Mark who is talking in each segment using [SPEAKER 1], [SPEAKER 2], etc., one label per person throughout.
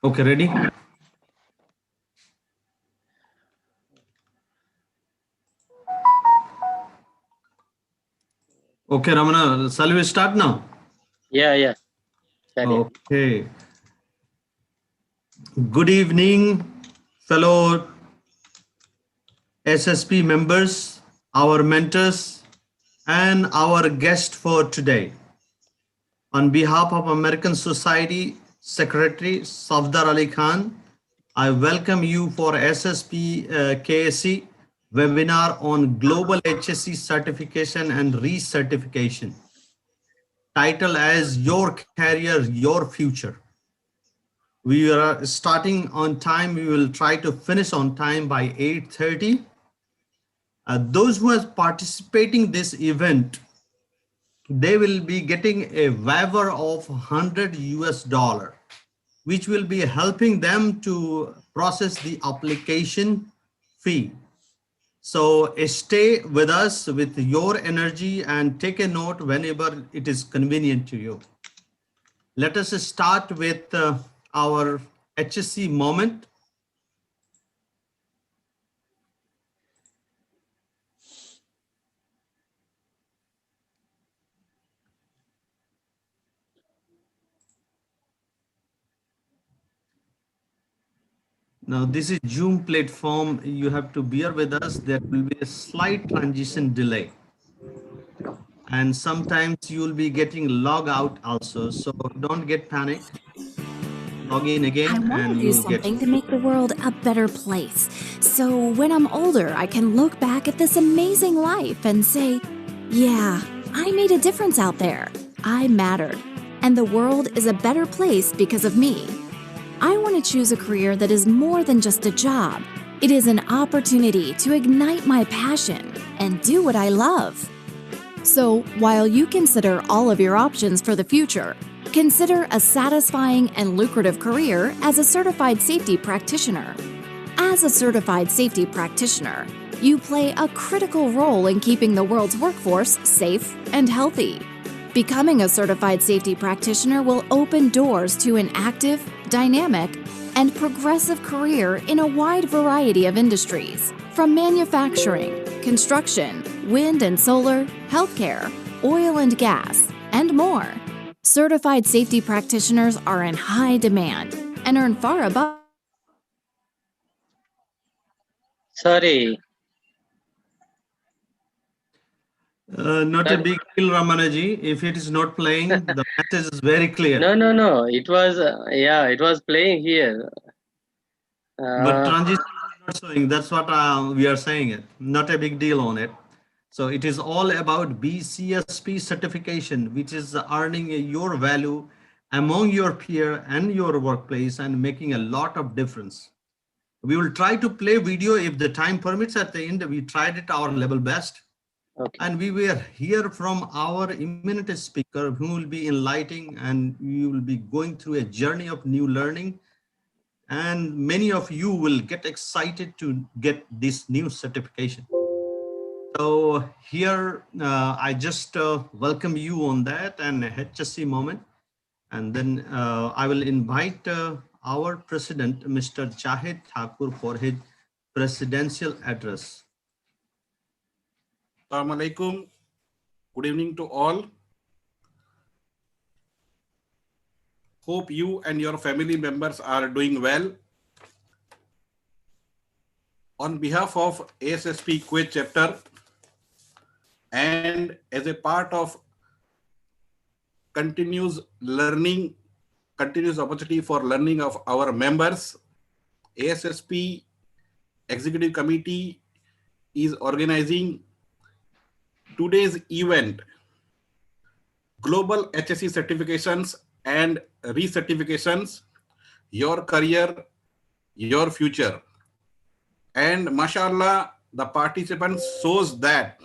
[SPEAKER 1] Okay, ready? Okay, Ramana, shall we start now?
[SPEAKER 2] Yeah. Sorry.
[SPEAKER 1] Okay. Good evening, fellow SSP members, our mentors, and our guest for today. On behalf of American Society Secretary Safdar Ali Khan, I welcome you for SSP KSE webinar on Global HSE Certification and Recertification. Title as Your Career, Your Future. We are starting on time. We will try to finish on time by 8:30. Those who are participating this event, they will be getting a waiver of 100 US dollar, which will be helping them to process the application fee. So stay with us with your energy and take a note whenever it is convenient to you. Let us start with our HSC moment. Now this is Zoom platform. You have to bear with us. There will be a slight transition delay. And sometimes you will be getting log out also. So don't get panicked. Log in
[SPEAKER 3] I
[SPEAKER 1] again
[SPEAKER 3] want
[SPEAKER 1] and
[SPEAKER 3] to
[SPEAKER 1] you
[SPEAKER 3] do
[SPEAKER 1] will get.
[SPEAKER 3] something to make the world a better place. So when I'm older, I can look back at this amazing life and say, yeah, I made a difference out there. I mattered. And the world is a better place because of me. I want to choose a career that is more than just a job. It is an opportunity to ignite my passion and do what I love. So, while you consider all of your options for the future, consider a satisfying and lucrative career as a certified safety practitioner. As a certified safety practitioner, you play a critical role in keeping the world's workforce safe and healthy. Becoming a certified safety practitioner will open doors to an active, dynamic, and progressive career in a wide variety of industries, from manufacturing, construction, wind and solar, healthcare, oil and gas, and more. Certified safety practitioners are in high demand and earn far above.
[SPEAKER 2] Sorry.
[SPEAKER 1] Not a
[SPEAKER 2] Sorry.
[SPEAKER 1] big deal, Ramanaji. If it is not playing, the message is very clear.
[SPEAKER 2] No. It was it was playing here.
[SPEAKER 1] But
[SPEAKER 2] Uh,
[SPEAKER 1] transition is not showing. That's what we are saying it. Not a big deal on it. So it is all about BCSP certification, which is earning your value among your peer and your workplace and making a lot of difference. We will try to play video if the time permits at the end. We tried it our level best.
[SPEAKER 2] okay.
[SPEAKER 1] And we will hear from our eminent speaker who will be enlightening and you will be going through a journey of new learning. And many of you will get excited to get this new certification. So here, I just welcome you on that and HSC moment. And then I will invite our president, Mr. Jahid Thakur, for his presidential address.
[SPEAKER 4] Assalamu alaikum. Good evening to all. Hope you and your family members are doing well. On behalf of ASSP Kuwait chapter and as a part of continuous opportunity for learning of our members, ASSP Executive Committee is organizing today's event, Global HSE Certifications and Recertifications, Your Career, Your Future. And mashallah, the participants shows that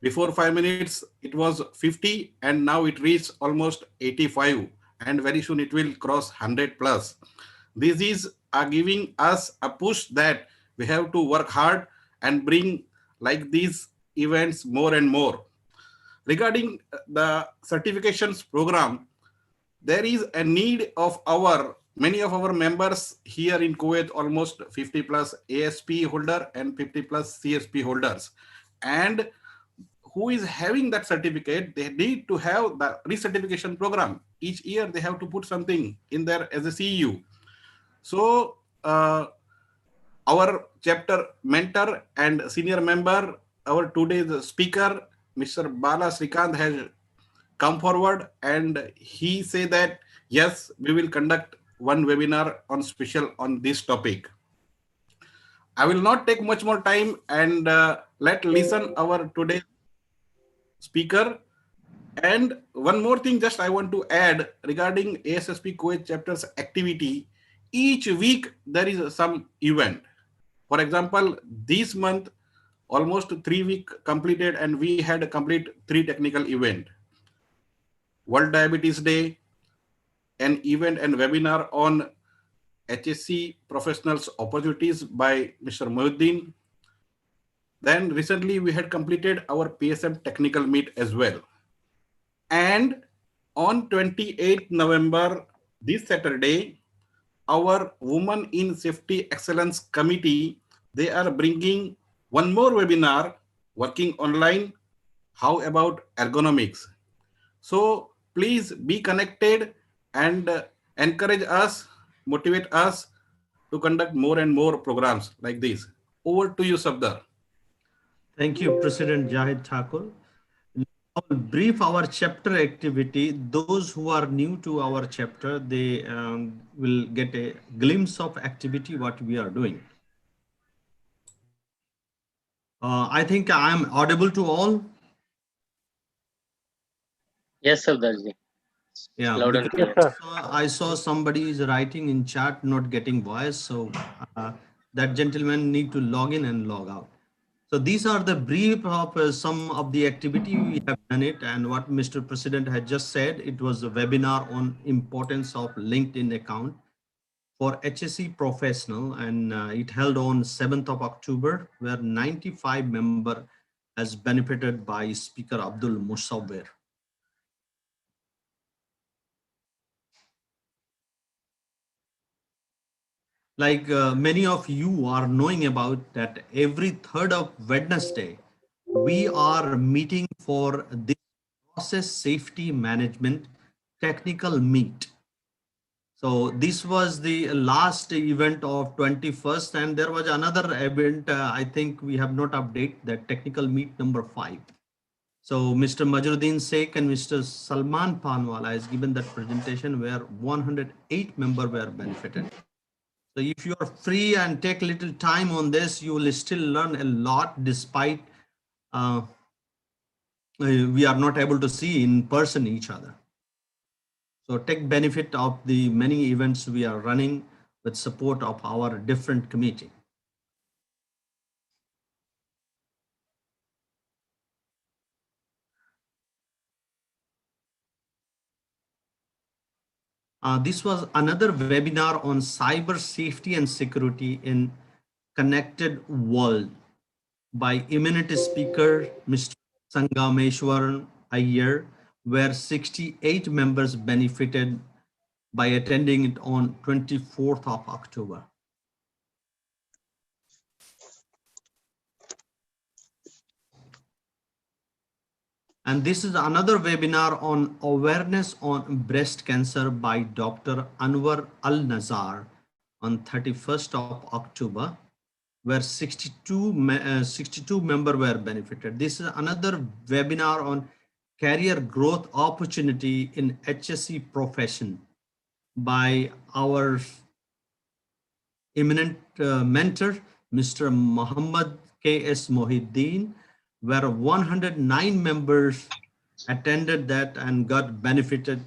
[SPEAKER 4] before 5 minutes, it was 50 and now it reached almost 85 and very soon it will cross 100 plus. This is giving us a push that we have to work hard and bring like these events more and more. Regarding the certifications program, there is a need of our many of our members here in Kuwait, almost 50 plus ASP holder and 50 plus CSP holders. And who is having that certificate, they need to have the recertification program. Each year they have to put something in there as a CEU. So our chapter mentor and senior member, our today's speaker, Mr. Bala Srikant, has come forward and he say that yes, we will conduct one webinar on special on this topic. I will not take much more time and let listen our today's speaker. And one more thing, just I want to add regarding ASSP Kuwait chapter's activity. Each week there is some event. For example, this month almost 3 weeks completed, and we had complete 3 technical event. World Diabetes Day, an event and webinar on HSE professionals opportunities by Mr. Mohuddin. Then recently we had completed our PSM technical meet as well. And on 28th November, this Saturday, our Women in Safety Excellence Committee, they are bringing one more webinar, working online, how about ergonomics. So please be connected and encourage us, motivate us to conduct more and more programs like this. Over to you, Sabdar.
[SPEAKER 1] Thank you, President Jahid Thakur. I will brief our chapter activity. Those who are new to our chapter, they will get a glimpse of activity, what we are doing. I think I am audible to all.
[SPEAKER 2] Yes, Sardarji.
[SPEAKER 1] Yeah,
[SPEAKER 2] Loud and
[SPEAKER 1] because
[SPEAKER 2] clear.
[SPEAKER 1] I saw somebody is writing in chat, not getting voice. So that gentleman need to log in and log out. So these are the brief of some of the activity we have done it, and what Mr. President had just said, it was a webinar on importance of LinkedIn account for HSE professional, and it held on 7th of October, where 95 member has benefited by Speaker Abdul Musawwir. Like many of you are knowing about that every third of Wednesday, we are meeting for this process safety management technical meet. So this was the last event of 21st, and there was another event. I think we have not updated that technical meet number 5. So Mr. Majruddin Sheikh and Mr. Salman Panwala has given that presentation where 108 members were benefited. So if you are free and take little time on this, you will still learn a lot despite we are not able to see in person each other. So take benefit of the many events we are running with support of our different committee. This was another webinar on cyber safety and security in connected world by eminent speaker Mr. Sangameshwaran Iyer, where 68 members benefited by attending it on 24th of October. And this is another webinar on awareness on breast cancer by Dr. Anwar Al-Nazar on 31st of October, where 62 members were benefited. This is another webinar on career growth opportunity in HSE profession by our eminent mentor, Mr. Muhammad K.S. Mohiddin, where 109 members attended that and got benefited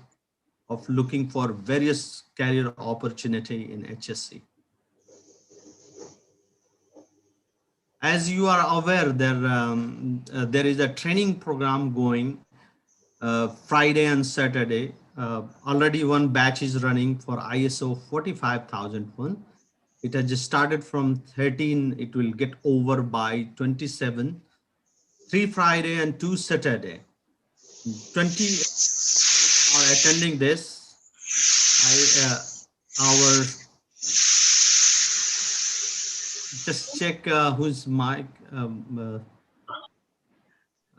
[SPEAKER 1] of looking for various career opportunity in HSE. As you are aware, there is a training program going Friday and Saturday. Already one batch is running for ISO 45001. It has just started from 13. It will get over by 27. 3 Friday and 2 Saturday. 20 are attending this. our, just check whose mic,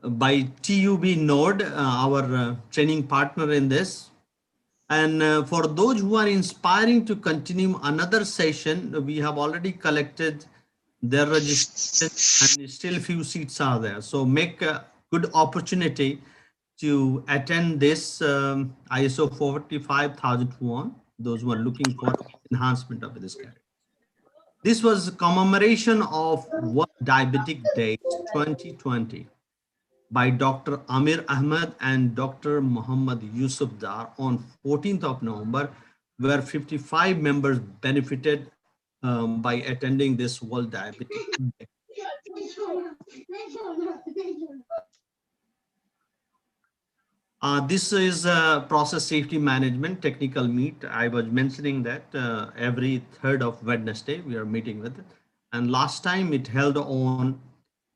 [SPEAKER 1] by TUB Node, our training partner in this. And for those who are inspiring to continue another session, we have already collected their registration and still few seats are there. So make a good opportunity to attend this ISO 45001, those who are looking for enhancement of this category. This was a commemoration of World Diabetic Day 2020 by Dr. Amir Ahmed and Dr. Muhammad Yusuf Dar on 14th of November, where 55 members benefited by attending this World Diabetic Day. This is process safety management technical meet. I was mentioning that every third of Wednesday we are meeting with it. And last time it held on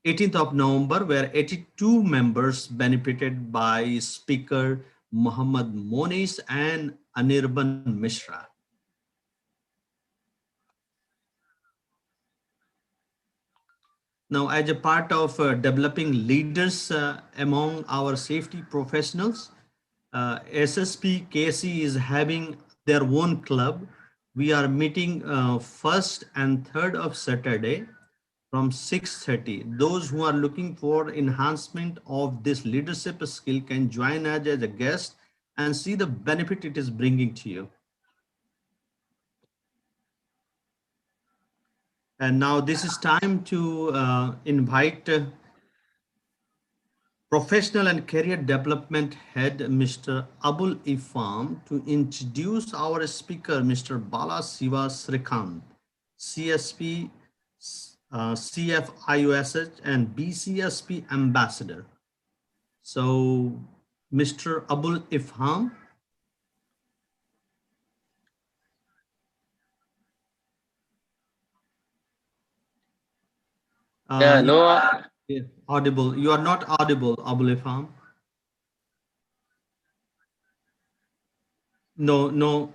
[SPEAKER 1] 18th of November, where 82 members benefited by speaker Muhammad Monis and Anirban Mishra. Now, as a part of developing leaders among our safety professionals, SSP KC is having their own club. We are meeting 1st and 3rd of Saturday from 6:30. Those who are looking for enhancement of this leadership skill can join us as a guest and see the benefit it is bringing to you. And now this is time to invite Professional and Career Development Head, Mr. Abul Ifam, to introduce our speaker, Mr. Bala Siva Srikanth, CSP, CFIUSH, and BCSP Ambassador. So, Mr. Abul Ifham.
[SPEAKER 2] No,
[SPEAKER 1] Audible. You are not audible, Abul Ifham. No, no.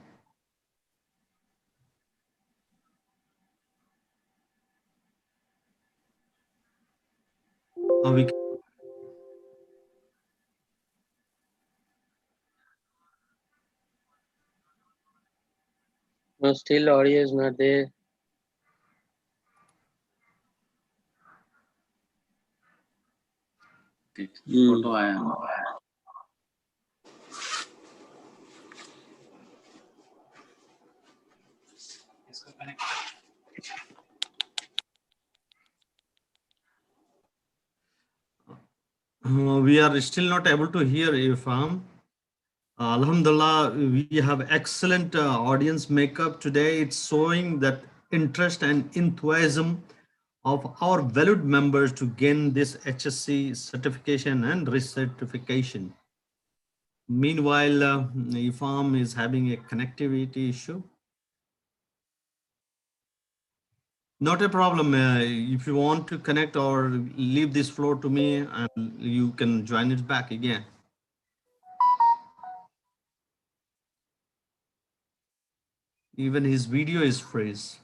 [SPEAKER 1] We
[SPEAKER 2] no, still audio is not there.
[SPEAKER 5] Photo आया
[SPEAKER 1] we are still not able to hear Ifham. Alhamdulillah, we have excellent audience makeup today. It's showing that interest and enthusiasm of our valued members to gain this HSE certification and recertification. Meanwhile, IFAM is having a connectivity issue. Not a problem. If you want to connect or leave this floor to me, and you can join it back again. Even his video is freeze.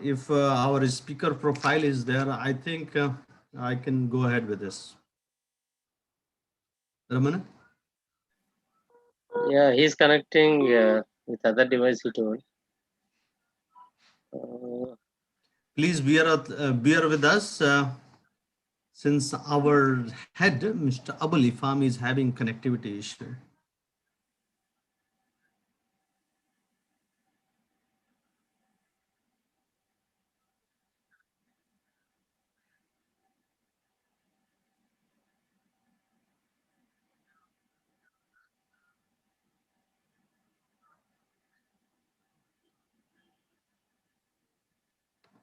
[SPEAKER 1] If our speaker profile is there, I think I can go ahead with this. Ramana?
[SPEAKER 2] Yeah, he's connecting with other device, he told.
[SPEAKER 1] Please bear with us since our head, Mr. Abul Ifam, is having connectivity issue.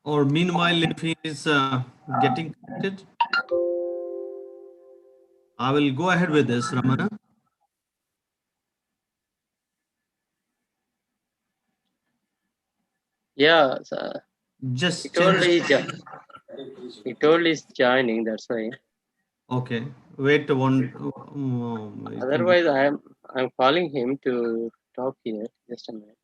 [SPEAKER 1] Or meanwhile, if he is getting connected, I will go ahead with this, Ramana.
[SPEAKER 2] Yeah,
[SPEAKER 1] Just
[SPEAKER 2] he told
[SPEAKER 1] change.
[SPEAKER 2] he told he's joining, that's why.
[SPEAKER 1] Okay, wait one.
[SPEAKER 2] Otherwise, I'm calling him to talk here. Just a minute.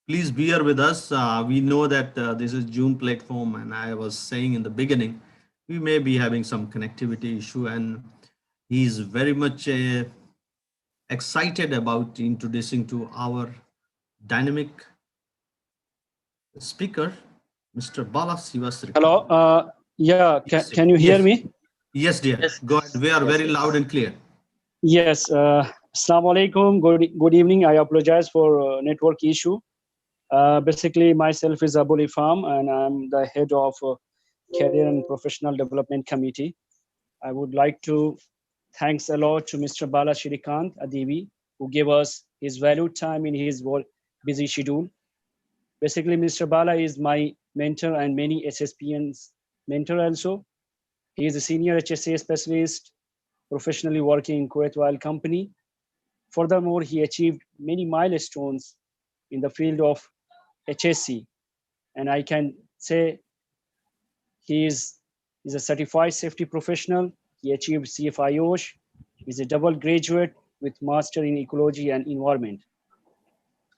[SPEAKER 1] please bear with us. We know that this is Zoom platform, and I was saying in the beginning, we may be having some connectivity issue, and he's very much excited about introducing to our dynamic speaker, Mr. Bala
[SPEAKER 5] Hello.
[SPEAKER 1] Sivasrikant.
[SPEAKER 5] Yeah.
[SPEAKER 1] Yes,
[SPEAKER 5] Can you hear
[SPEAKER 1] yes,
[SPEAKER 5] me?
[SPEAKER 1] yes, dear.
[SPEAKER 2] Yes.
[SPEAKER 1] Go ahead. We are
[SPEAKER 2] Yes,
[SPEAKER 1] very
[SPEAKER 2] yes.
[SPEAKER 1] loud and clear.
[SPEAKER 5] Yes. Assalamu alaikum. Good evening. I apologize for network issue. Basically, myself is Abul Ifam, and I'm the head of Career and Professional Development Committee. I would like to thanks a lot to Mr. Bala Shirikant Adibi, who gave us his valued time in his busy schedule. Basically, Mr. Bala is my mentor and many SSPN's mentor also. He is a senior HSE specialist, professionally working in Kuwait Oil Company. Furthermore, he achieved many milestones in the field of HSE, and I can say he is a certified safety professional. He achieved CFIOSH. He's a double graduate with master in ecology and environment.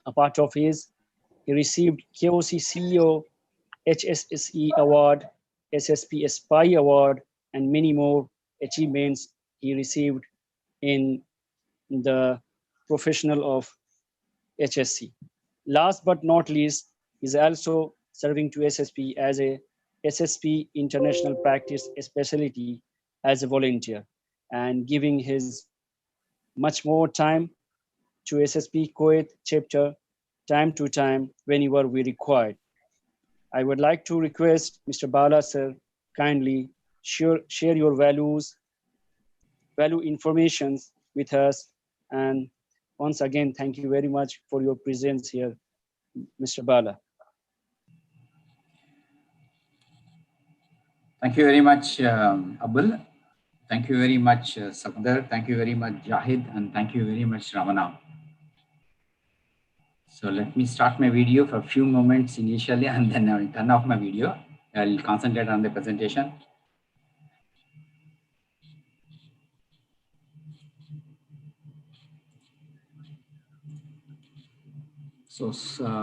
[SPEAKER 5] A part of his, he received KOC CEO HSE Award, SSP SPI Award, and many more achievements he received in the professional of HSC. Last but not least, is also serving to SSP as a SSP International Practice Specialty as a volunteer and giving his much more time to SSP Kuwait chapter time to time whenever we required. I would like to request Mr. Bala sir kindly share your value informations with us. And once again, thank you very much for your presence here, Mr. Bala.
[SPEAKER 6] Thank you very much, Abul. Thank you very much, Safdar. Thank you very much, Jahid. And thank you very much, Ramana. So let me start my video for a few moments initially, and then I'll turn off my video. I'll concentrate on the presentation. So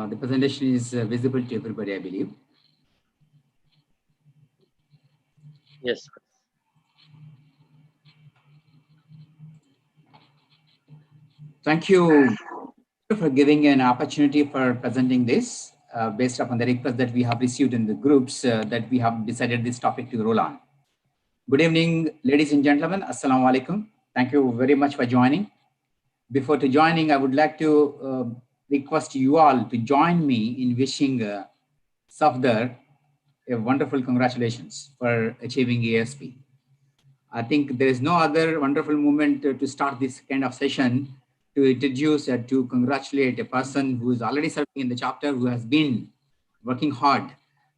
[SPEAKER 6] the presentation is visible to everybody, I believe.
[SPEAKER 2] Yes.
[SPEAKER 6] Thank you for giving an opportunity for presenting this based upon the request that we have received in the groups that we have decided this topic to roll on. Good evening, ladies and gentlemen. Assalamu alaikum. Thank you very much for joining. Before joining, I would like to request you all to join me in wishing Safdar a wonderful congratulations for achieving ASP. I think there is no other wonderful moment to start this kind of session to introduce and to congratulate a person who is already serving in the chapter, who has been working hard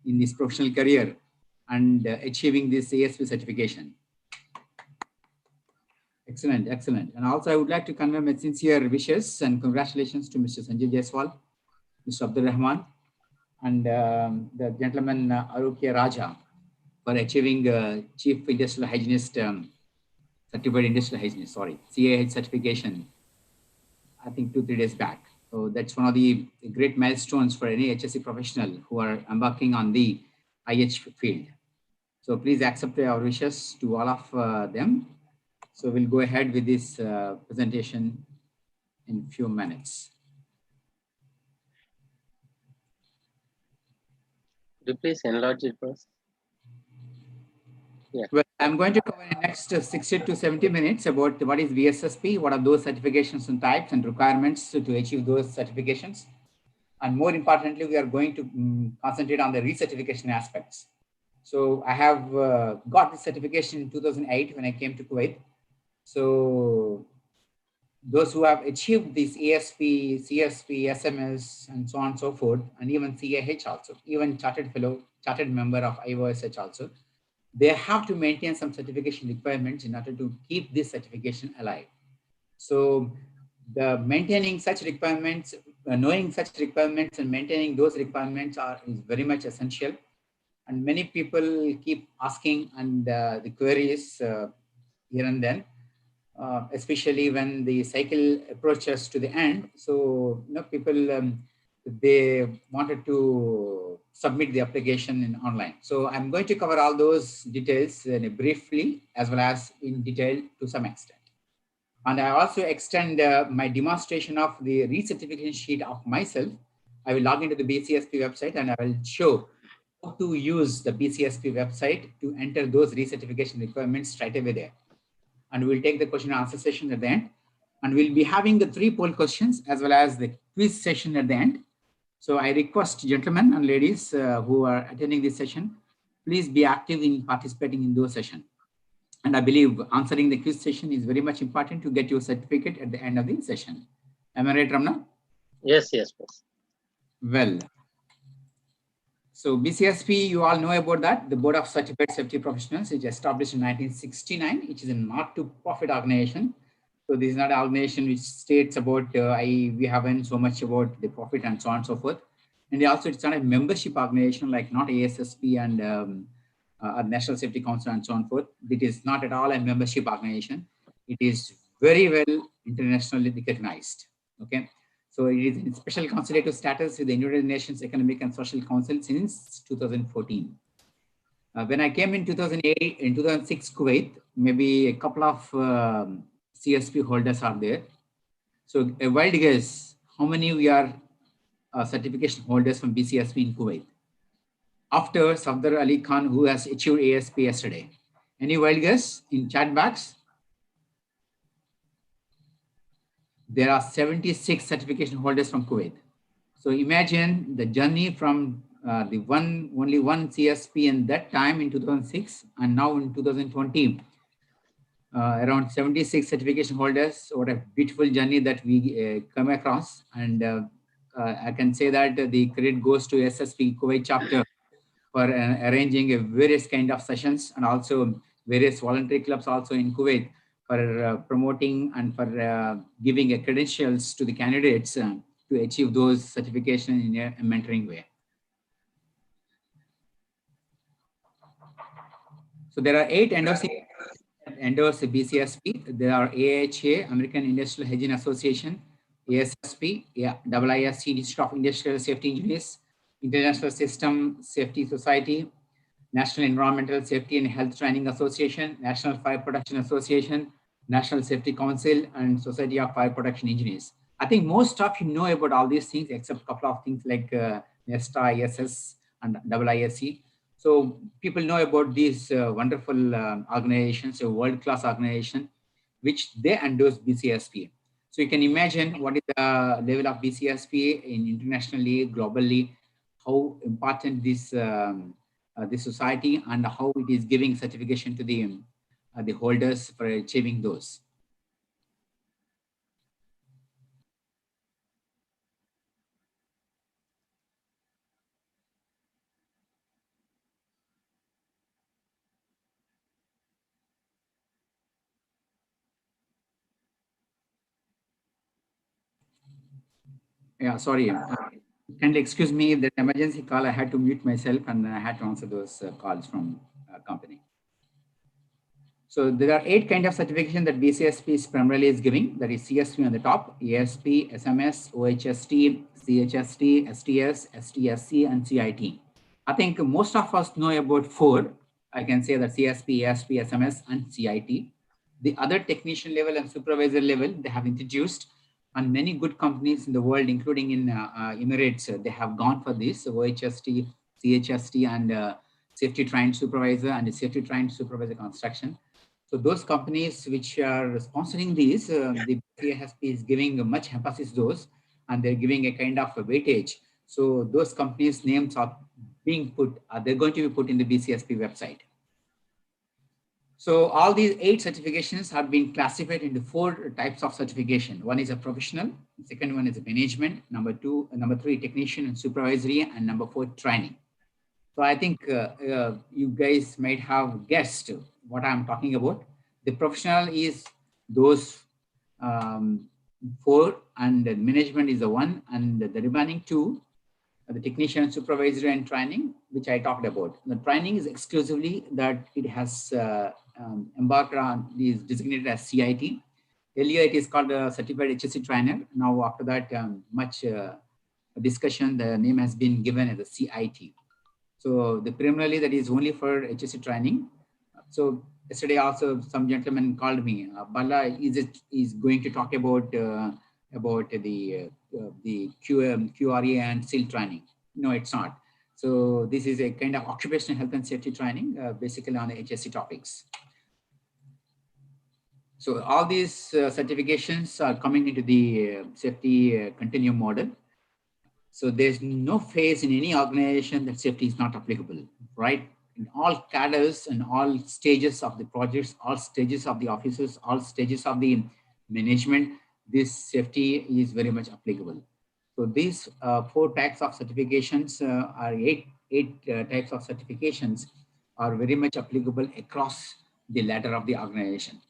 [SPEAKER 6] in this professional career and achieving this ASP certification. Excellent, excellent. And also I would like to convey my sincere wishes and congratulations to Mr. Sanjay Jaiswal, Mr. Abdul Rahman, and the gentleman Arukya Raja for achieving Chief Industrial Hygienist, Certified Industrial Hygienist, CAH certification, I think 2-3 days back. So that's one of the great milestones for any HSE professional who are embarking on the IH field. So please accept our wishes to all of them. So we'll go ahead with this presentation in a few minutes.
[SPEAKER 2] Could you please enlarge it first? Yeah.
[SPEAKER 6] Well, I'm going to cover in the next 60 to 70 minutes about what is VSSP, what are those certifications and types and requirements to achieve those certifications. And more importantly, we are going to concentrate on the recertification aspects. So I have got this certification in 2008 when I came to Kuwait. So those who have achieved this ASP, CSP, SMS, and so on and so forth, and even CAH also, even chartered fellow, chartered member of IOSH also, they have to maintain some certification requirements in order to keep this certification alive. So the maintaining such requirements, knowing such requirements and maintaining those requirements is very much essential. And many people keep asking and the queries here and then, especially when the cycle approaches to the end. So people they wanted to submit the application in online. So I'm going to cover all those details briefly as well as in detail to some extent. And I also extend my demonstration of the recertification sheet of myself. I will log into the BCSP website and I will show how to use the BCSP website to enter those recertification requirements straight away there. And we'll take the question and answer session at the end. And we'll be having the 3 poll questions as well as the quiz session at the end. So I request gentlemen and ladies who are attending this session, please be active in participating in those sessions. And I believe answering the quiz session is very much important to get your certificate at the end of the session. Am I right, Ramna?
[SPEAKER 2] Yes, yes, boss.
[SPEAKER 6] Well, so BCSP, you all know about that. The Board of Certified Safety Professionals is established in 1969, which is a not-to-profit organization. So this is not an organization which states about we haven't so much about the profit and so on and so forth. And also it's not a membership organization like not ASSP and National Safety Council and so on and forth. It is not at all a membership organization. It is very well internationally recognized. Okay. So it is in special consultative status with the United Nations Economic and Social Council since 2014. When I came in 2008, in 2006 Kuwait, maybe a couple of CSP holders are there. So a wild guess, how many we are certification holders from BCSP in Kuwait? After Safdar Ali Khan, who has achieved ASP yesterday. Any wild guess in chat box? There are 76 certification holders from Kuwait. So imagine the journey from only one CSP in that time in 2006 and now in 2020, around 76 certification holders. What a beautiful journey that we come across. And I can say that the credit goes to ASSP Kuwait chapter for arranging various kind of sessions and also various voluntary clubs also in Kuwait for promoting and for giving credentials to the candidates to achieve those certifications in a mentoring way. So there are 8 endorsees that endorse BCSP. There are AHA, American Industrial Hygiene Association, ASSP, IISC, Institute of Industrial Safety Engineers, International System Safety Society, National Environmental Safety and Health Training Association, National Fire Protection Association, National Safety Council, and Society of Fire Protection Engineers. I think most of you know about all these things, except a couple of things like NESTA, ISS, and IISc. So people know about these wonderful organizations, a world-class organization, which they endorse BCSP. So you can imagine what is the level of BCSP in internationally, globally, how important this this society and how it is giving certification to the holders for achieving those. Yeah, sorry. Kindly excuse me, that emergency call, I had to mute myself and I had to answer those calls from company. So there are 8 kind of certification that BCSP is primarily giving. That is CSP on the top, ASP, SMS, OHST, CHST, STS, STSC, and CIT. I think most of us know about 4. I can say that CSP, ASP, SMS, and CIT. The other technician level and supervisor level, they have introduced, and many good companies in the world, including in Emirates, they have gone for this, OHST, CHST, and safety trained supervisor and safety trained supervisor construction. So those companies which are sponsoring these, the ASSP is giving much emphasis those, and they're giving a kind of a weightage. So those companies' names are being put, they're going to be put in the BCSP website. So all these 8 certifications have been classified into 4 types of certification. One is a professional, the second one is a management, number 3, technician and supervisory, and number 4, training. So I think you guys might have guessed what I'm talking about. The professional is those 4, and the management is the 1, and the remaining 2, the technician, supervisory, and training, which I talked about. The training is exclusively that it has embarked on, is designated as CIT. Earlier, it is called a certified HSE trainer. Now, after that, much discussion, the name has been given as a CIT. So the preliminary that is only for HSE training. So yesterday also some gentleman called me, Bala is going to talk about the QRE and SEAL training. No, it's not. So this is a kind of occupational health and safety training, basically on the HSE topics. So all these certifications are coming into the safety continuum model. So there's no phase in any organization that safety is not applicable, right? In all cadres and all stages of the projects, all stages of the offices, all stages of the management, this safety is very much applicable. So these 4 types of certifications are eight types of certifications are very much applicable across the ladder of the organization.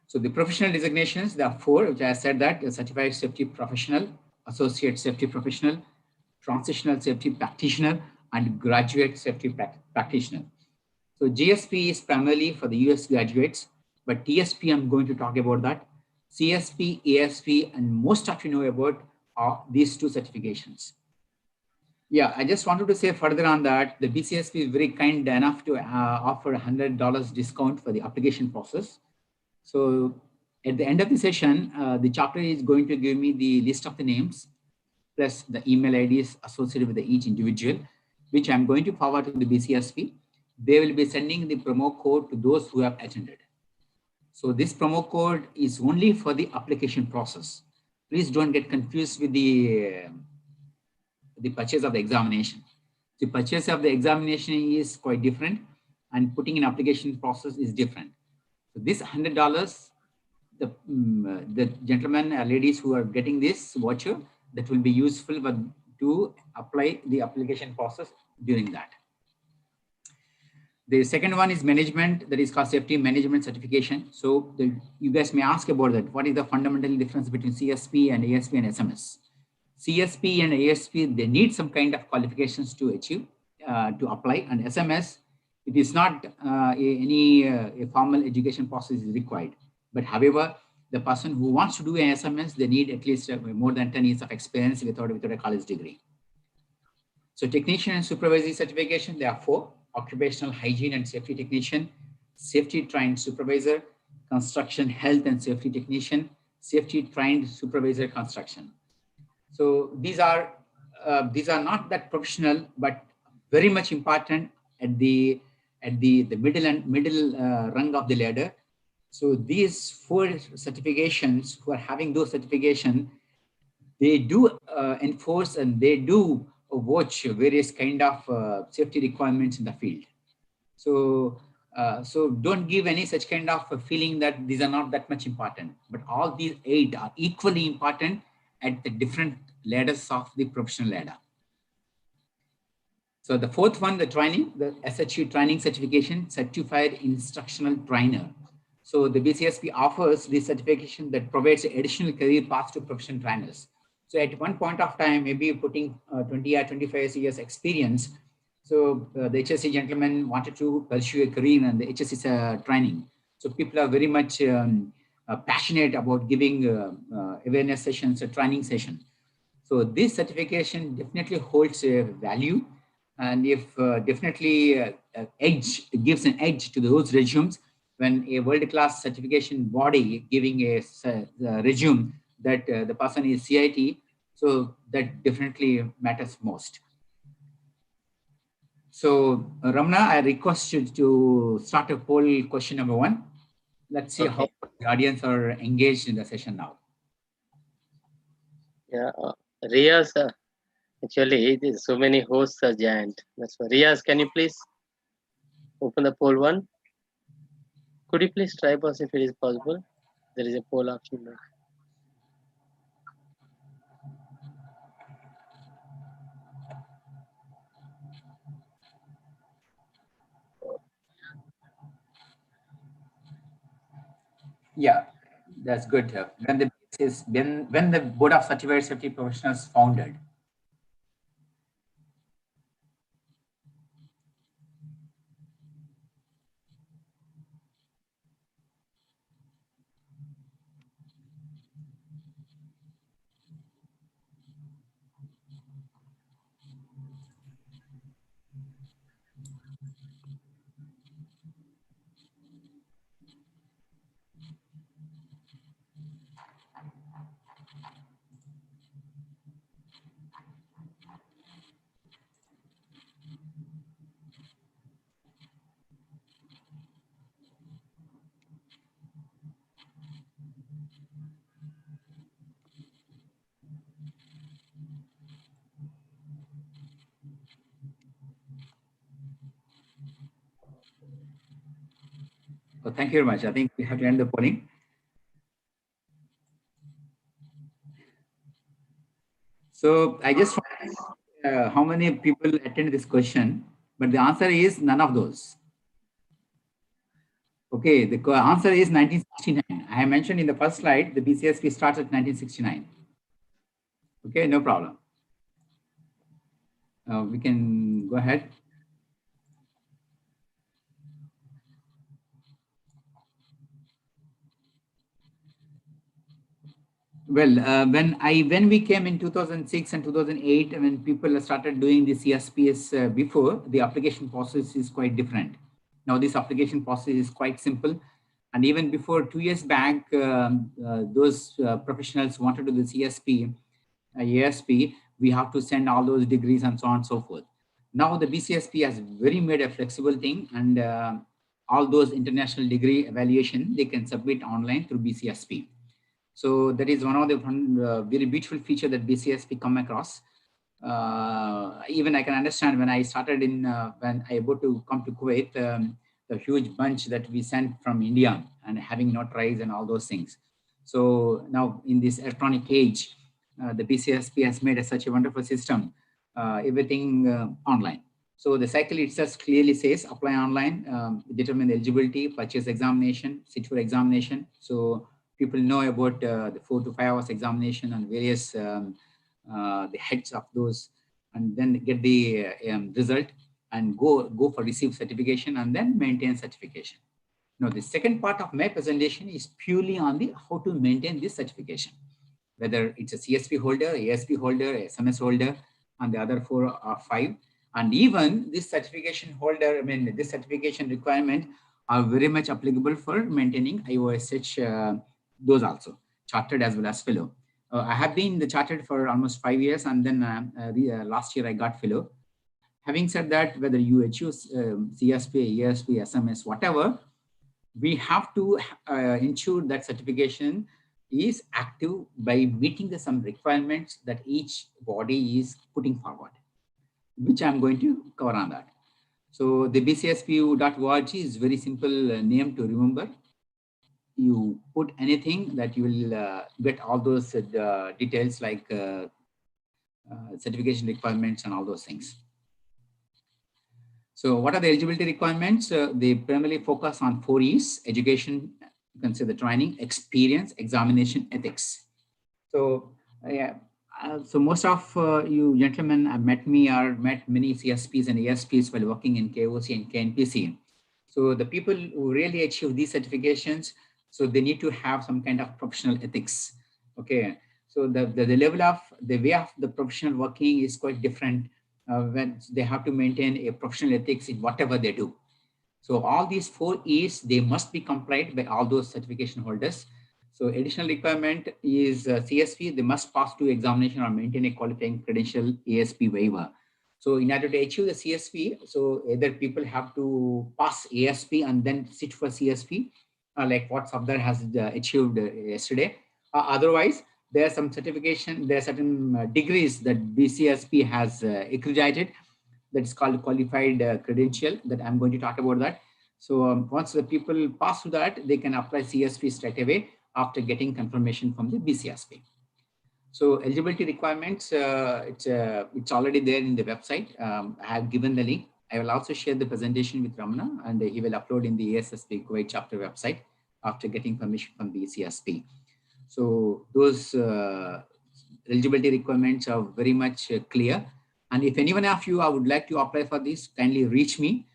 [SPEAKER 6] So the professional designations, there are 4, which I said that certified safety professional, associate safety professional, transitional safety practitioner, and graduate safety practitioner. So GSP is primarily for the US graduates, but TSP, I'm going to talk about that. CSP, ASP, and most of you know about these 2 certifications. Yeah, I just wanted to say further on that the BCSP is very kind enough to offer $100 discount for the application process. So at the end of the session, the chapter is going to give me the list of the names plus the email IDs associated with each individual, which I'm going to forward to the BCSP. They will be sending the promo code to those who have attended. So this promo code is only for the application process. Please don't get confused with the purchase of the examination. The purchase of the examination is quite different, and putting in application process is different. So this $100, the gentlemen and ladies who are getting this voucher, that will be useful to apply the application process during that. The second one is management, that is called safety management certification. So you guys may ask about that. What is the fundamental difference between CSP and ASP and SMS? CSP and ASP, they need some kind of qualifications to achieve, to apply, and SMS, it is not a formal education process is required. But however, the person who wants to do an SMS, they need at least more than 10 years of experience without a college degree. So technician and supervisory certification, there are 4: occupational hygiene and safety technician, safety trained supervisor, construction health and safety technician, safety trained supervisor construction. So these are not that professional, but very much important at the middle rung of the ladder. So these 4 certifications, who are having those certifications, they do enforce and they do watch various kind of safety requirements in the field. So so don't give any such kind of a feeling that these are not that much important, but all these 8 are equally important at the different ladders of the professional ladder. So the 4th one, the training, the SHE training certification, certified instructional trainer. So the BCSP offers this certification that provides additional career paths to professional trainers. So at one point of time, maybe putting 20 or 25 years experience. So the HSE gentleman wanted to pursue a career in the HSE training. So people are very much passionate about giving awareness sessions, a training session. So this certification definitely holds a value, and if definitely gives an edge to those resumes when a world-class certification body giving a resume that the person is CIT, so that definitely matters most. So Ramana, I request you to start a poll question number 1. Let's see how the audience are engaged in the session now.
[SPEAKER 2] Yeah, Riaz, actually, there's so many hosts are giant. That's why. Riaz, can you please open the poll 1? Could you please try us if it is possible? There is a poll option there.
[SPEAKER 6] Yeah, that's good. When the Board of Certified Safety Professionals founded. So thank you very much. I think we have to end the polling. So I just how many people attend this question, but the answer is none of those. Okay, the answer is 1969. I have mentioned in the first slide, the BCSP started 1969. Okay, no problem. We can go ahead. Well, when we came in 2006 and 2008, when people started doing the CSPS before, the application process is quite different. Now this application process is quite simple. And even before 2 years back, those professionals wanted to do the CSP, ASP, we have to send all those degrees and so on and so forth. Now the BCSP has very made a flexible thing, and all those international degree evaluation, they can submit online through BCSP. So that is one of the very beautiful feature that BCSP come across. Even I can understand when I started in, when I able to come to Kuwait, the huge bunch that we sent from India and having notarized and all those things. So now in this electronic age, the BCSP has made such a wonderful system, everything online. So the cycle itself clearly says apply online, determine eligibility, purchase examination, sit for examination. So people know about the 4 to 5 hours examination and various the heads of those, and then get the result and go for receive certification and then maintain certification. Now, the second part of my presentation is purely on the how to maintain this certification, whether it's a CSP holder, ASP holder, SMS holder, and the other 4 or 5. And even this certification holder, I mean, this certification requirement are very much applicable for maintaining IOSH, those also, chartered as well as fellow. I have been the chartered for almost 5 years, and then last year I got fellow. Having said that, whether you choose CSP, ASP, SMS, whatever, we have to ensure that certification is active by meeting some requirements that each body is putting forward, which I'm going to cover on that. So the bcspu.org is very simple name to remember. You put anything that you will get all those details like certification requirements and all those things. So what are the eligibility requirements? They primarily focus on 4 E's: education, you can say the training, experience, examination, ethics. So so most of you gentlemen have met me or met many CSPs and ASPs while working in KOC and KNPC. So the people who really achieve these certifications, so they need to have some kind of professional ethics. Okay, so the level of the way of the professional working is quite different when they have to maintain a professional ethics in whatever they do. So all these 4 E's, they must be complied by all those certification holders. So additional requirement is CSP, they must pass to examination or maintain a qualifying credential ASP waiver. So in order to achieve the CSP, so either people have to pass ASP and then sit for CSP, like what Safdar has achieved yesterday. Otherwise, there are some certification, there are certain degrees that BCSP has accredited, that is called qualified credential, that I'm going to talk about that. So once the people pass through that, they can apply CSP straight away after getting confirmation from the BCSP. So eligibility requirements, it's already there in the website. I have given the link. I will also share the presentation with Ramana, and he will upload in the ASSP Kuwait chapter website after getting permission from the CSP. So those eligibility requirements are very much clear. And if anyone of you would like to apply for this, kindly reach me.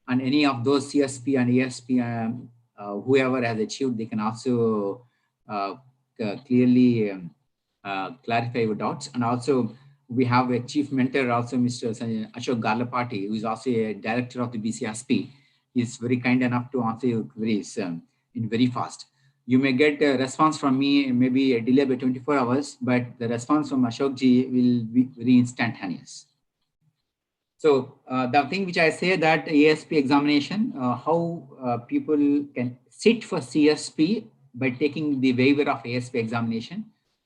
[SPEAKER 6] And any of those CSP and ASP, whoever has achieved, they can also clearly clarify your doubts. And also, we have a chief mentor also, Mr. Ashok Garlapati, who is also a director of the BCSP. He is very kind enough to answer your queries in very fast. You may get a response from me, maybe a delay by 24 hours, but the response from Ashok ji will be very instantaneous. So the thing which I say that ASP examination, how people can sit for CSP by taking the waiver of ASP examination.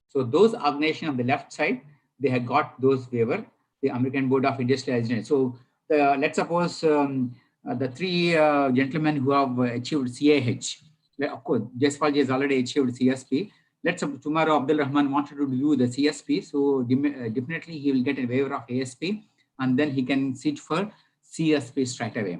[SPEAKER 6] So those organizations on the left side, they have got those waiver, the American Board of Industrial Engineers. So let's suppose the three gentlemen who have achieved CAH, of course, Jaspal has already achieved CSP. Let's suppose tomorrow Abdul Rahman wanted to do the CSP. So definitely he will get a waiver of ASP, and then he can sit for CSP straight away.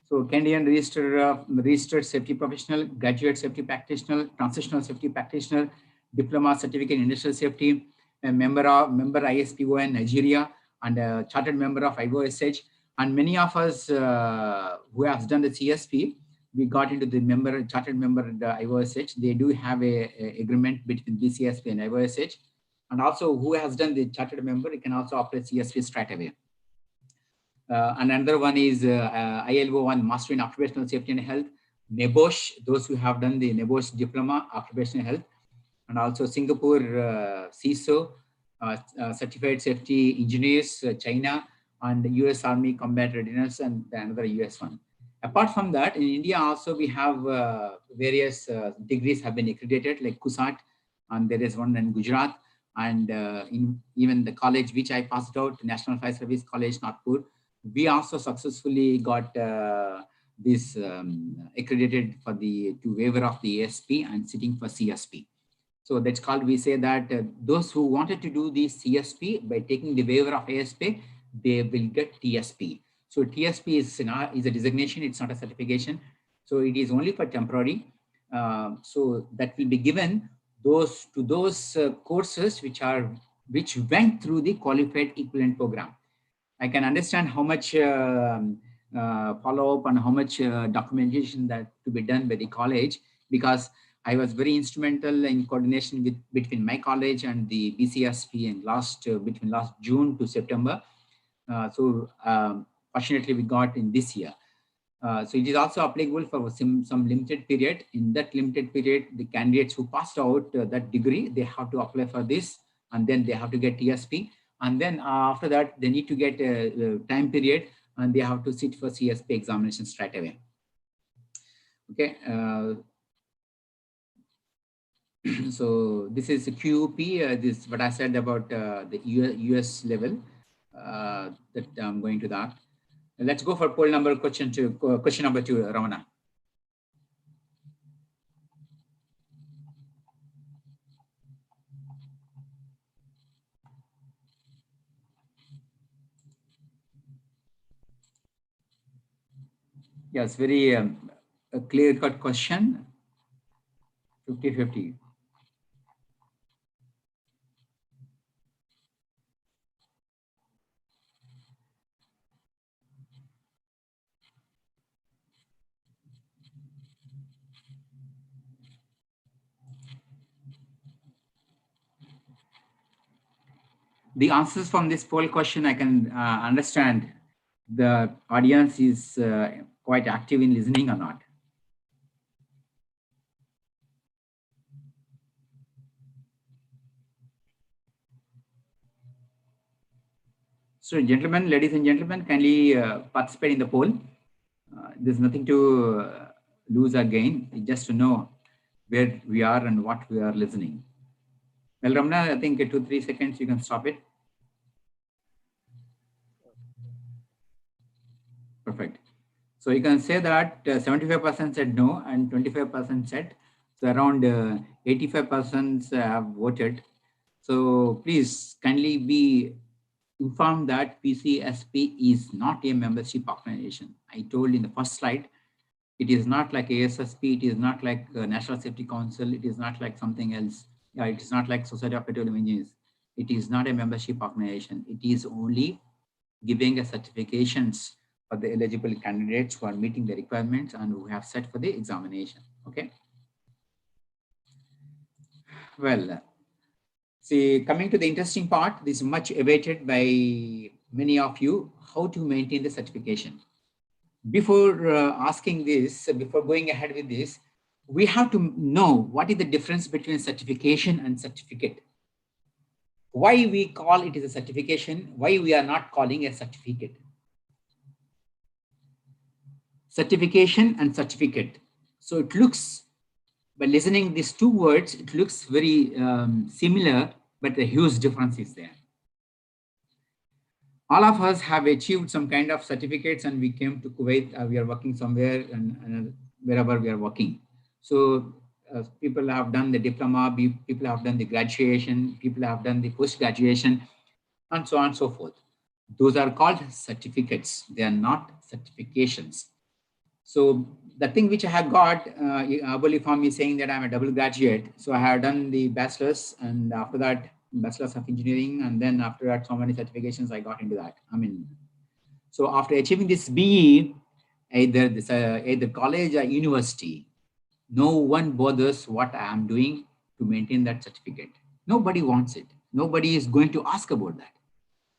[SPEAKER 6] So Canadian registered safety professional, graduate safety practitioner, transitional safety practitioner, diploma certificate in industrial safety, a member ISPO in Nigeria, and a chartered member of IOSH. And many of us who have done the CSP, we got into the chartered member the IOSH. They do have a agreement between BCSP and IOSH. And also who has done the chartered member, it can also operate CSP straight away. And another one is ILO 1, Master in Occupational Safety and Health, NEBOSH, those who have done the NEBOSH Diploma, Occupational Health, and also Singapore CISO, Certified Safety Engineers, China, and the US Army Combat Readiness, and another US one. Apart from that, in India also we have various degrees have been accredited, like CUSAT, and there is one in Gujarat, and in even the college which I passed out, National Fire Service College, Nagpur, we also successfully got this accredited for the waiver of the ASP and sitting for CSP. So that's called, we say that those who wanted to do the CSP by taking the waiver of ASP, they will get TSP. So TSP is a designation, it's not a certification. So it is only for temporary. So that will be given those courses which went through the qualified equivalent program. I can understand how much follow-up and how much documentation that to be done by the college, because I was very instrumental in coordination between my college and the BCSP in between last June to September. Fortunately, we got in this year. So it is also applicable for some limited period. In that limited period, the candidates who passed out that degree, they have to apply for this, and then they have to get TSP. And then after that, they need to get a time period, and they have to sit for CSP examination straight away. Okay. So this is a QP. This is what I said about the US level that I'm going to that. Let's go for question number two, Ramana. Yes, very a clear-cut question. 50-50. The answers from this poll question, I can understand the audience is quite active in listening or not. So gentlemen, ladies and gentlemen, kindly participate in the poll. There's nothing to lose or gain, just to know where we are and what we are listening. Well, Ramana, I think 2-3 seconds, you can stop it. Perfect. So you can say that 75% said no and 25% said, so around 85% have voted. So please kindly be informed that PCSP is not a membership organization. I told in the first slide, it is not like ASSP, it is not like National Safety Council, it is not like something else. It is not like Society of Petroleum Engineers. It is not a membership organization. It is only giving a certifications for the eligible candidates who are meeting the requirements and who have set for the examination. Okay. Well, See, coming to the interesting part, this is much awaited by many of you, how to maintain the certification. Before asking this, before going ahead with this, we have to know what is the difference between certification and certificate. Why we call it as a certification, why we are not calling a certificate. Certification and certificate. So it looks, by listening these two words, it looks very similar, but a huge difference is there. All of us have achieved some kind of certificates and we came to Kuwait, we are working somewhere and wherever we are working. So people have done the diploma, people have done the graduation, people have done the post-graduation, and so on and so forth. Those are called certificates. They are not certifications. So the thing which I have got, Abul Ifam is saying that I'm a double graduate. So I have done the bachelor's and after that, bachelor's of engineering. And then after that, so many certifications I got into that. I mean, so after achieving this BE, either college or university, no one bothers what I am doing to maintain that certificate. Nobody wants it. Nobody is going to ask about that.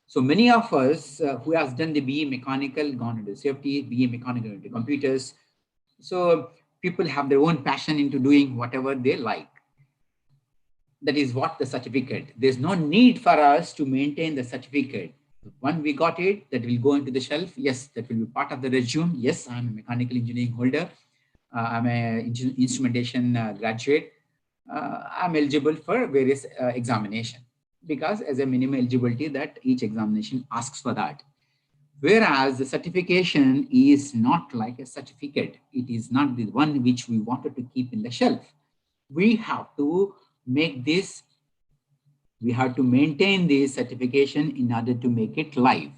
[SPEAKER 6] So many of us who has done the BE mechanical, gone into safety, BE mechanical into computers. So people have their own passion into doing whatever they like. That is what the certificate. There's no need for us to maintain the certificate. When we got it, that will go into the shelf. Yes, that will be part of the resume. Yes, I'm a mechanical engineering holder. I'm an instrumentation graduate. I'm eligible for various examination because as a minimum eligibility that each examination asks for that. Whereas the certification is not like a certificate. It is not the one which we wanted to keep in the shelf. We have to make this, we have to maintain this certification in order to make it live.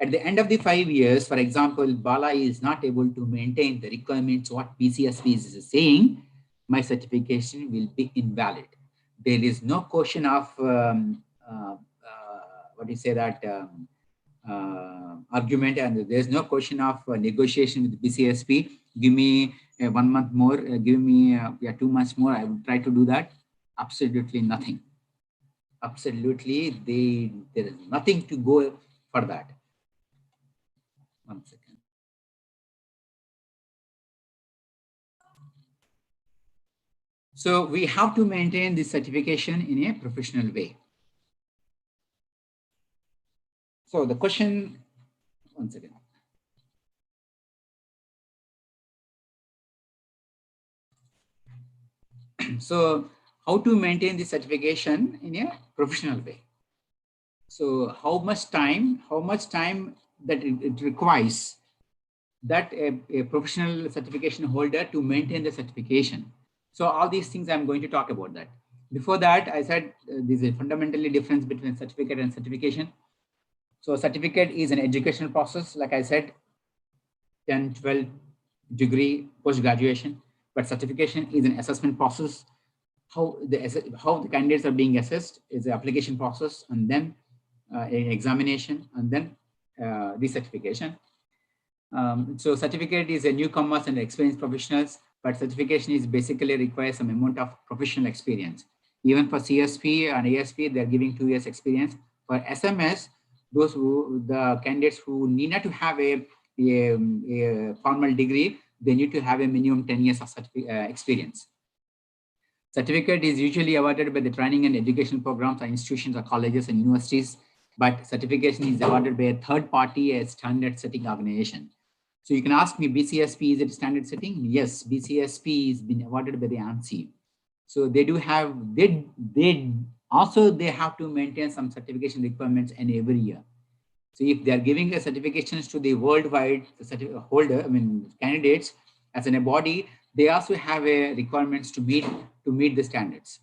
[SPEAKER 6] At the end of the 5 years, for example, Bala is not able to maintain the requirements what BCSP is saying, my certification will be invalid. There is no question of, what do you say that, argument, and there's no question of negotiation with BCSP. Give me 1 month more, give me 2 months more, I will try to do that. Absolutely nothing. Absolutely, there is nothing to go for that. 1 second. So we have to maintain this certification in a professional way. So the question, 1 second. So how to maintain the certification in a professional way? So how much time that it requires that a professional certification holder to maintain the certification. So all these things I'm going to talk about that. Before that, I said there's a fundamentally difference between certificate and certification. So certificate is an educational process, like I said, 10, 12 degree post-graduation, but certification is an assessment process. How the candidates are being assessed is the application process, and then an examination, and then recertification. So certificate is a newcomers and experienced professionals, but certification is basically requires some amount of professional experience. Even for CSP and ASP, they're giving 2 years experience. For SMS, the candidates who need not to have a formal degree, they need to have a minimum 10 years of experience. Certificate is usually awarded by the training and education programs or institutions or colleges and universities, but certification is awarded by a third party, a standard setting organization. So you can ask me, BCSP, is it standard setting? Yes, BCSP is been awarded by the ANSI. So they do have, they have to maintain some certification requirements in every year. So if they are giving a certifications to the worldwide holder, candidates as in a body, they also have a requirements to meet the standards.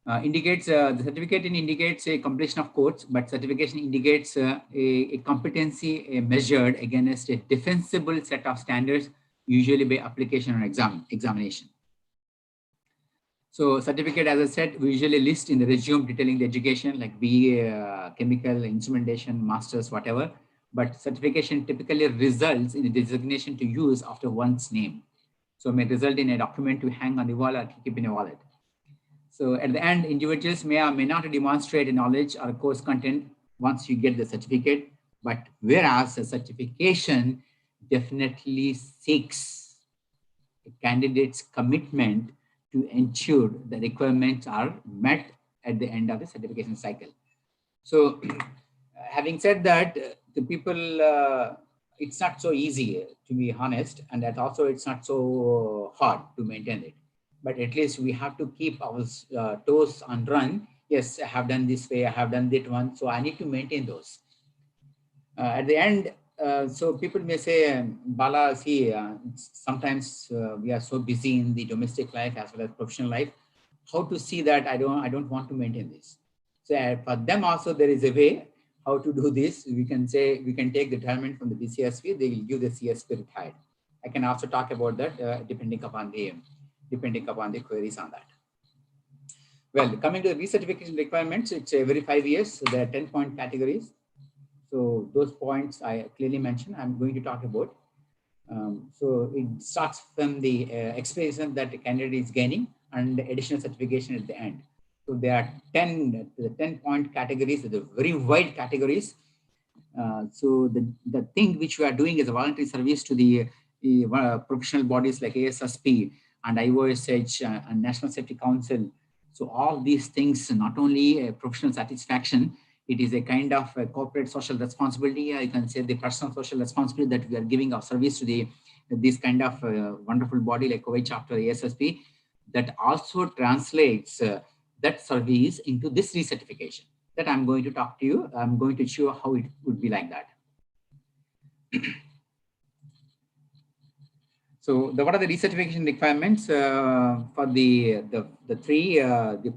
[SPEAKER 6] The certificate indicates a completion of course, but certification indicates a competency measured against a defensible set of standards, usually by application or examination. So certificate, as I said, we usually list in the resume detailing the education, like BE, chemical, instrumentation, masters, whatever. But certification typically results in a designation to use after one's name. So it may result in a document to hang on the wall or keep in a wallet. So at the end, individuals may or may not demonstrate knowledge or course content once you get the certificate, but whereas a certification definitely seeks a candidate's commitment to ensure the requirements are met at the end of the certification cycle. So having said that, the people, it's not so easy, to be honest, and that also it's not so hard to maintain it. But at least we have to keep our toes on run. Yes, I have done this way, I have done that one, so I need to maintain those. At the end, so people may say, Bala, see, sometimes we are so busy in the domestic life as well as professional life. How to see that I don't want to maintain this? So for them also there is a way how to do this. We can say we can take the retirement from the BCSP. They will give the CSP retired. I can also talk about that depending upon the queries on that. Well, coming to the recertification requirements, it's every 5 years. So there are 10-point categories. So those points I clearly mentioned, I'm going to talk about. So it starts from the experience that the candidate is gaining and additional certification at the end. So there are 10-point categories, the very wide categories. So the thing which we are doing is a voluntary service to the professional bodies like ASSP and IOSH and National Safety Council. So all these things, not only a professional satisfaction, it is a kind of a corporate social responsibility. You can say the personal social responsibility that we are giving our service to this kind of wonderful body like Kuwait chapter ASSP, that also translates that service into this recertification that I'm going to talk to you. I'm going to show how it would be like that. So what are the recertification requirements for the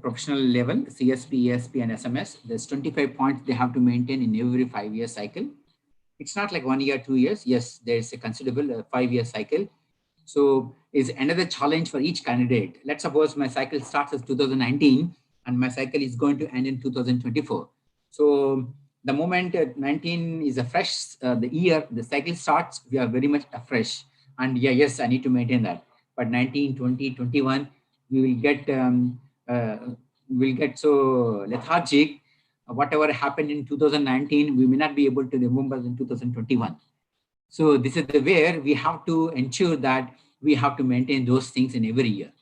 [SPEAKER 6] professional level, CSP, ESP, and SMS? There's 25 points they have to maintain in every 5-year cycle. It's not like 1 year, 2 years. Yes, there's a considerable 5-year cycle. So is another challenge for each candidate. Let's suppose my cycle starts as 2019 and my cycle is going to end in 2024. So the moment 19 is a fresh, the cycle starts, we are very much afresh. And yeah, yes, I need to maintain that. But 19, 20, 21, we will get so lethargic. Whatever happened in 2019, we may not be able to remember in 2021. So this is where we have to ensure that we have to maintain those things in every year.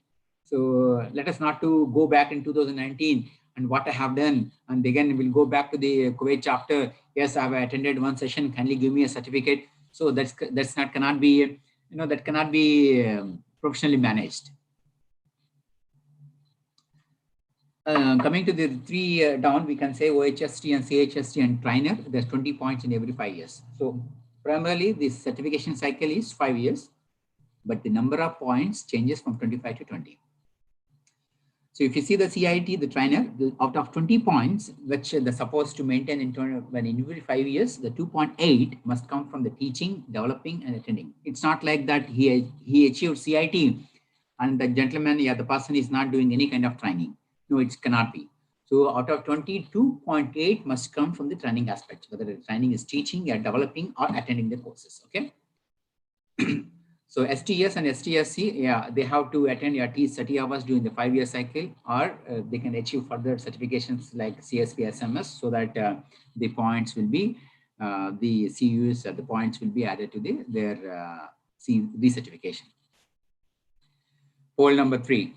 [SPEAKER 6] So let us not to go back in 2019 and what I have done, and again we'll go back to the Kuwait chapter. Yes, I have attended one session. Kindly give me a certificate. So cannot be professionally managed. Coming to the 3 down, we can say OHST and CHST and trainer. There's 20 points in every 5 years. So primarily, this certification cycle is 5 years, but the number of points changes from 25 to 20. So if you see the CIT, the trainer, out of 20 points, which they're supposed to maintain in every 5 years, the 2.8 must come from the teaching, developing, and attending. It's not like that he achieved CIT and the gentleman, the person is not doing any kind of training. No, it cannot be. So out of 22.8 must come from the training aspect, whether the training is teaching, developing, or attending the courses. Okay. So STS and STSC, they have to attend at least 30 hours during the 5-year cycle, or they can achieve further certifications like CSP, SMS, so that the points will be, the CUs, the points will be added to their recertification. Poll number 3.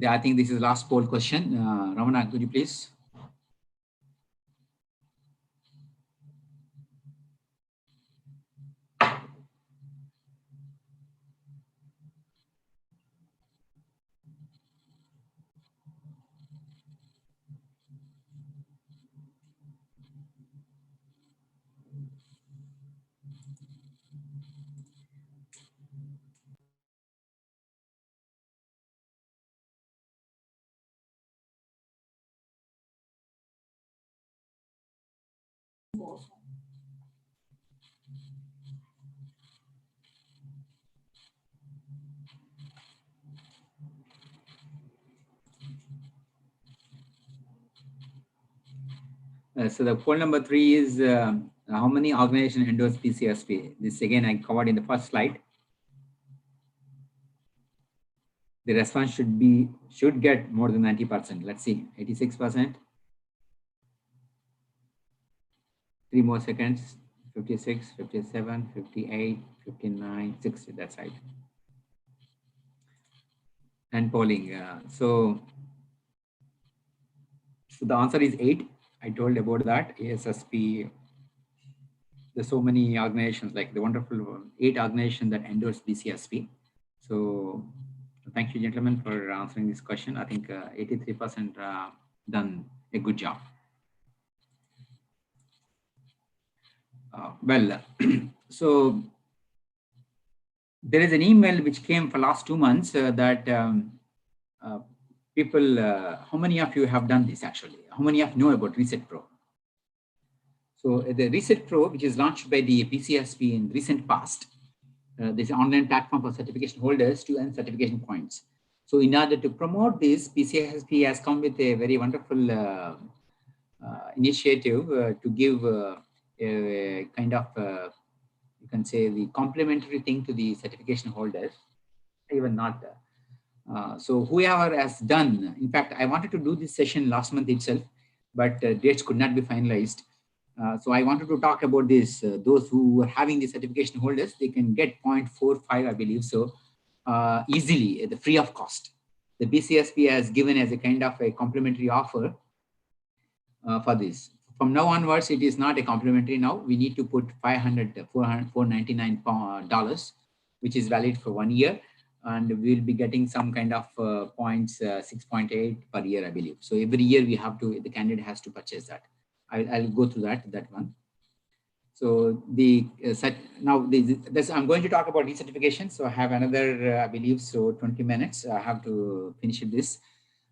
[SPEAKER 6] I think this is the last poll question. Ramana, could you please? So the poll number 3 is how many organizations endorse PCSP? This again I covered in the first slide. The response should get more than 90%. Let's see, 86%. 3 more seconds. 56, 57, 58, 59, 60. That's right. And polling. So the answer is 8. I told about that. ASSP. There's so many organizations, like the wonderful 8 organizations that endorse BCSP. So thank you, gentlemen, for answering this question. I think 83% done a good job. Well, so there is an email which came for last 2 months that people, how many of you have done this actually? How many of you know about Reset Pro? So the Reset Pro, which is launched by the BCSP in recent past, this online platform for certification holders to earn certification points. So in order to promote this, BCSP has come with a very wonderful initiative to give a kind of, you can say, the complementary thing to the certification holders, even not. So whoever has done, in fact, I wanted to do this session last month itself, but dates could not be finalized. So I wanted to talk about this. Those who are having the certification holders, they can get 0.45, I believe so, easily, free of cost. The BCSP has given as a kind of a complimentary offer for this. From now onwards, it is not a complimentary now. We need to put $499, which is valid for 1 year. And we'll be getting some kind of points, 6.8 per year, I believe. So every year we have to, the candidate has to purchase that. I'll go through that one. So the I'm going to talk about recertification. So I have another, I believe, so 20 minutes. I have to finish this.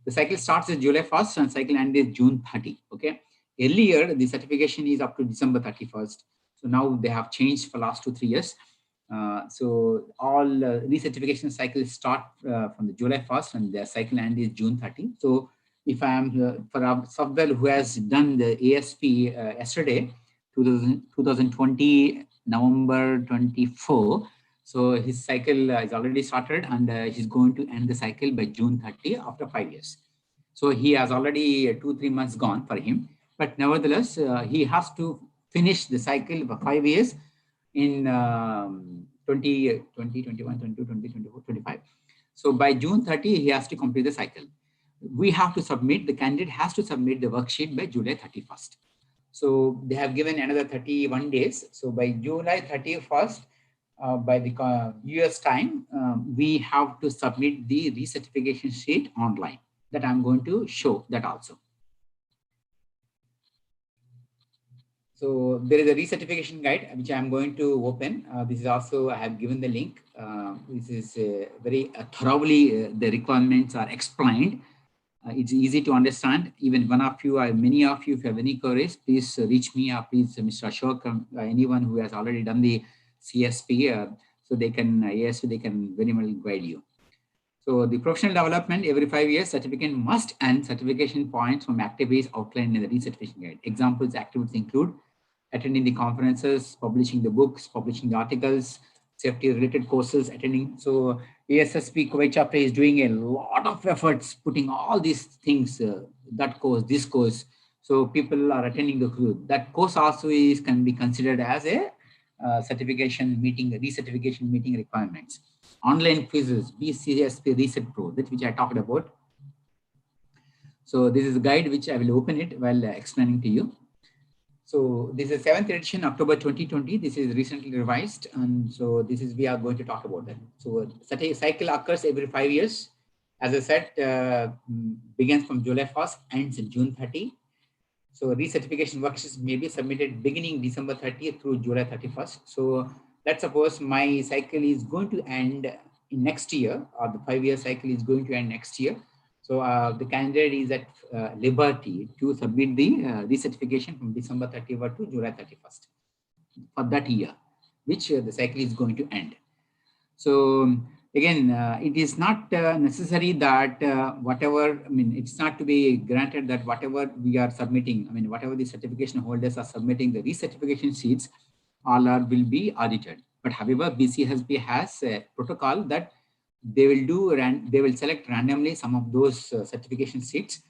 [SPEAKER 6] The cycle starts is July 1st and cycle end is June 30. Okay. Earlier, the certification is up to December 31st. So now they have changed for last 2-3 years. So all recertification cycles start from the July 1st and their cycle end is June 30. So if I am for a software who has done the ASP yesterday, 2020 November 24, so his cycle is already started and he's going to end the cycle by June 30 after 5 years. So he has already 2-3 months gone for him, but nevertheless he has to finish the cycle for 5 years in 20, 21, 22, 20, 24, 25. So by June 30, he has to complete the cycle. We have to submit, the candidate has to submit the worksheet by July 31st. So they have given another 31 days. So by July 31st, by the US time, we have to submit the recertification sheet online. That I'm going to show that also. So there is a recertification guide which I'm going to open. This is also, I have given the link. This is very thoroughly, the requirements are explained. It's easy to understand. Even one of you, many of you, if you have any queries, please reach me or please Mr. Ashok, anyone who has already done the CSP, so they can, yes, they can very well guide you. So the professional development, every 5 years, certificate must earn certification points from activities outlined in the recertification guide. Examples activities include attending the conferences, publishing the books, publishing the articles, safety related courses, attending. So ASSP Kuwait chapter is doing a lot of efforts, putting all these things, that course, this course. So people are attending the course. That course also can be considered as a certification meeting, recertification meeting requirements. Online quizzes, BCSP Reset Pro, that which I talked about. So this is a guide which I will open it while explaining to you. So this is 7th edition, October 2020. This is recently revised. And so this is, we are going to talk about that. So cycle occurs every 5 years. As I said, begins from July 1st, ends in June 30. So recertification worksheets may be submitted beginning December 30th through July 31st. So let's suppose my cycle is going to end in next year, or the 5-year cycle is going to end next year. So the candidate is at liberty to submit the recertification from December 31st to July 31st for that year, which the cycle is going to end. So again, it is not necessary that whatever, I mean, it's not to be granted that whatever we are submitting, I mean, whatever the certification holders are submitting, the recertification sheets, all will be audited. But however, BCSP has a protocol that they will select randomly some of those certification sheets.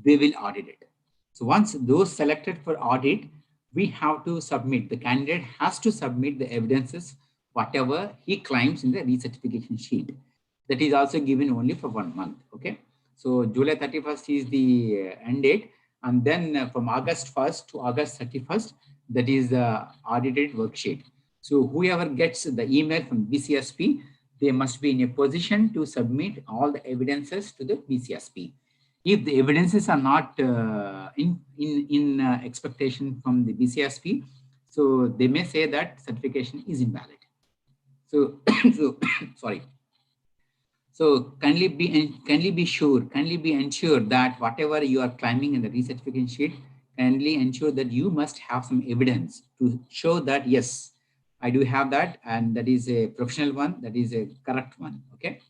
[SPEAKER 6] They will audit it. So once those selected for audit, we have to submit, the candidate has to submit the evidences, whatever he claims in the recertification sheet. That is also given only for 1 month. Okay. So July 31st is the end date. And then from August 1st to August 31st, that is the audited worksheet. So whoever gets the email from BCSP, they must be in a position to submit all the evidences to the BCSP. If the evidences are not in expectation from the BCSP, so they may say that certification is invalid. So, sorry. So kindly be ensured that whatever you are claiming in the recertification sheet, kindly ensure that you must have some evidence to show that yes, I do have that, and that is a professional one, that is a correct one. Okay.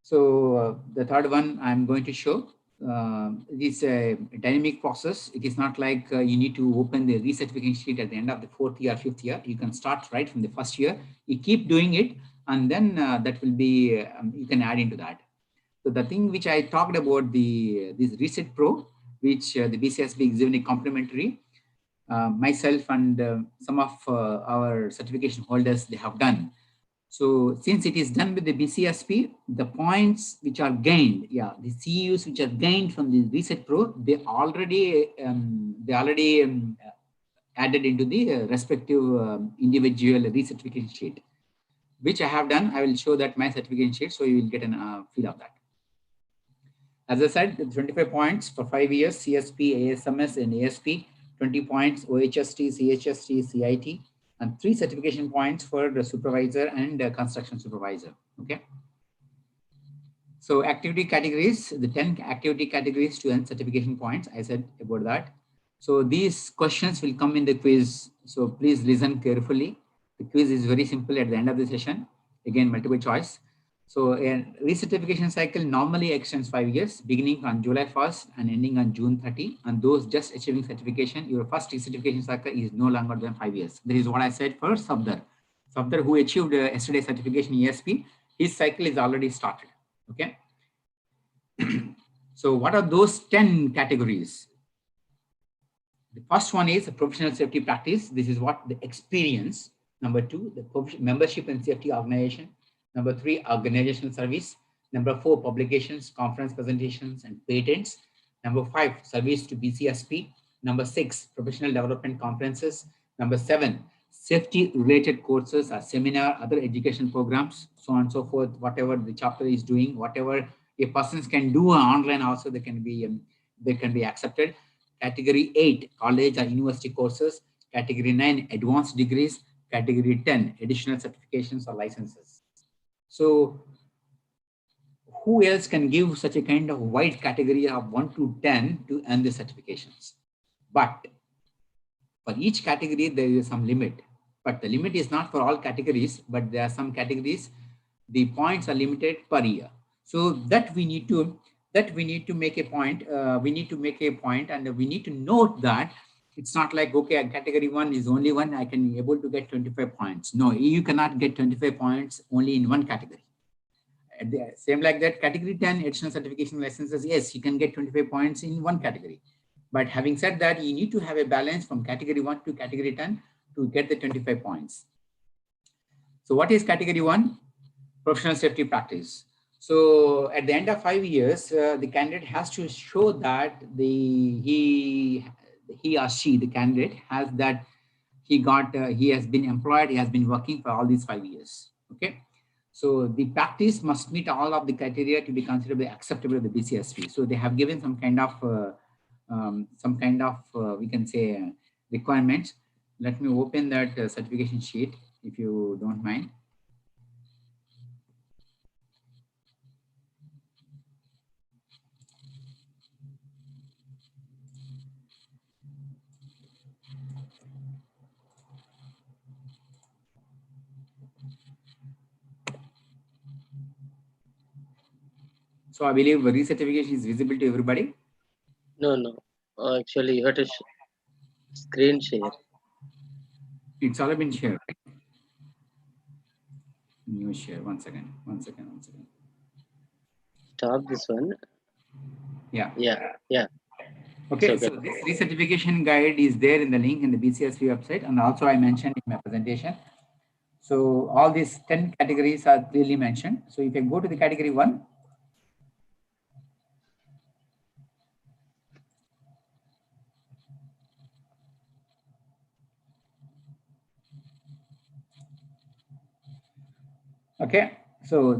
[SPEAKER 6] So the third one I'm going to show. It is a dynamic process. It is not like you need to open the recertification sheet at the end of the 4th year, 5th year. You can start right from the 1st year. You keep doing it, and then that will be, you can add into that. So the thing which I talked about, this Reset Pro, which the BCSB is giving a complimentary, myself and some of our certification holders, they have done. So since it is done with the BCSP, the points which are gained, the CEUs which are gained from the Reset Pro, they already added into the respective individual recertification sheet, which I have done. I will show that my certification sheet, so you will get a feel of that. As I said, 25 points for 5 years, CSP, ASMS, and ASP, 20 points, OHST, CHST, CIT, and 3 certification points for the supervisor and construction supervisor. Okay. So activity categories, the 10 activity categories to earn certification points. I said about that. So these questions will come in the quiz. So please listen carefully. The quiz is very simple at the end of the session. Again, multiple choice. So a recertification cycle normally extends 5 years, beginning on July 1st and ending on June 30. And those just achieving certification, your first recertification cycle is no longer than 5 years. That is what I said for Sabdar. Sabdar, who achieved yesterday certification ESP, his cycle is already started. Okay. So what are those 10 categories? The first one is a professional safety practice. This is what the experience. Number 2, the membership and safety organization. Number 3, organizational service. Number 4, publications, conference presentations, and patents. Number 5, service to BCSP. Number 6, professional development conferences. Number 7, safety related courses or seminar, other education programs, so on and so forth. Whatever the chapter is doing, whatever a person can do online also, they can be accepted. Category 8, college or university courses. Category 9, advanced degrees. Category 10, additional certifications or licenses. So who else can give such a kind of wide category of 1 to 10 to earn the certifications? But for each category, there is some limit. But the limit is not for all categories, but there are some categories, the points are limited per year. So that we need to make a point. We need to make a point, and we need to note that it's not like, okay, category 1 is only one, I can be able to get 25 points. No, you cannot get 25 points only in one category. Same like that, category 10, additional certification licenses, yes, you can get 25 points in one category. But having said that, you need to have a balance from category 1 to category 10 to get the 25 points. So what is category 1? Professional safety practice. So at the end of 5 years, the candidate has to show that he or she, the candidate, has that he has been employed, he has been working for all these 5 years. Okay. So the practice must meet all of the criteria to be considered acceptable to the BCSP. So they have given some kind of we can say requirements. Let me open that certification sheet if you don't mind. So I believe recertification is visible to everybody.
[SPEAKER 2] No. Actually, you have to screen share.
[SPEAKER 6] It's already been shared. New share. One second.
[SPEAKER 2] Stop this one.
[SPEAKER 6] Yeah.
[SPEAKER 2] Yeah.
[SPEAKER 6] Okay,
[SPEAKER 2] It's
[SPEAKER 6] so
[SPEAKER 2] okay.
[SPEAKER 6] this recertification guide is there in the link in the BCSP website, and also I mentioned in my presentation. So all these 10 categories are clearly mentioned. So if I go to the category 1, okay, so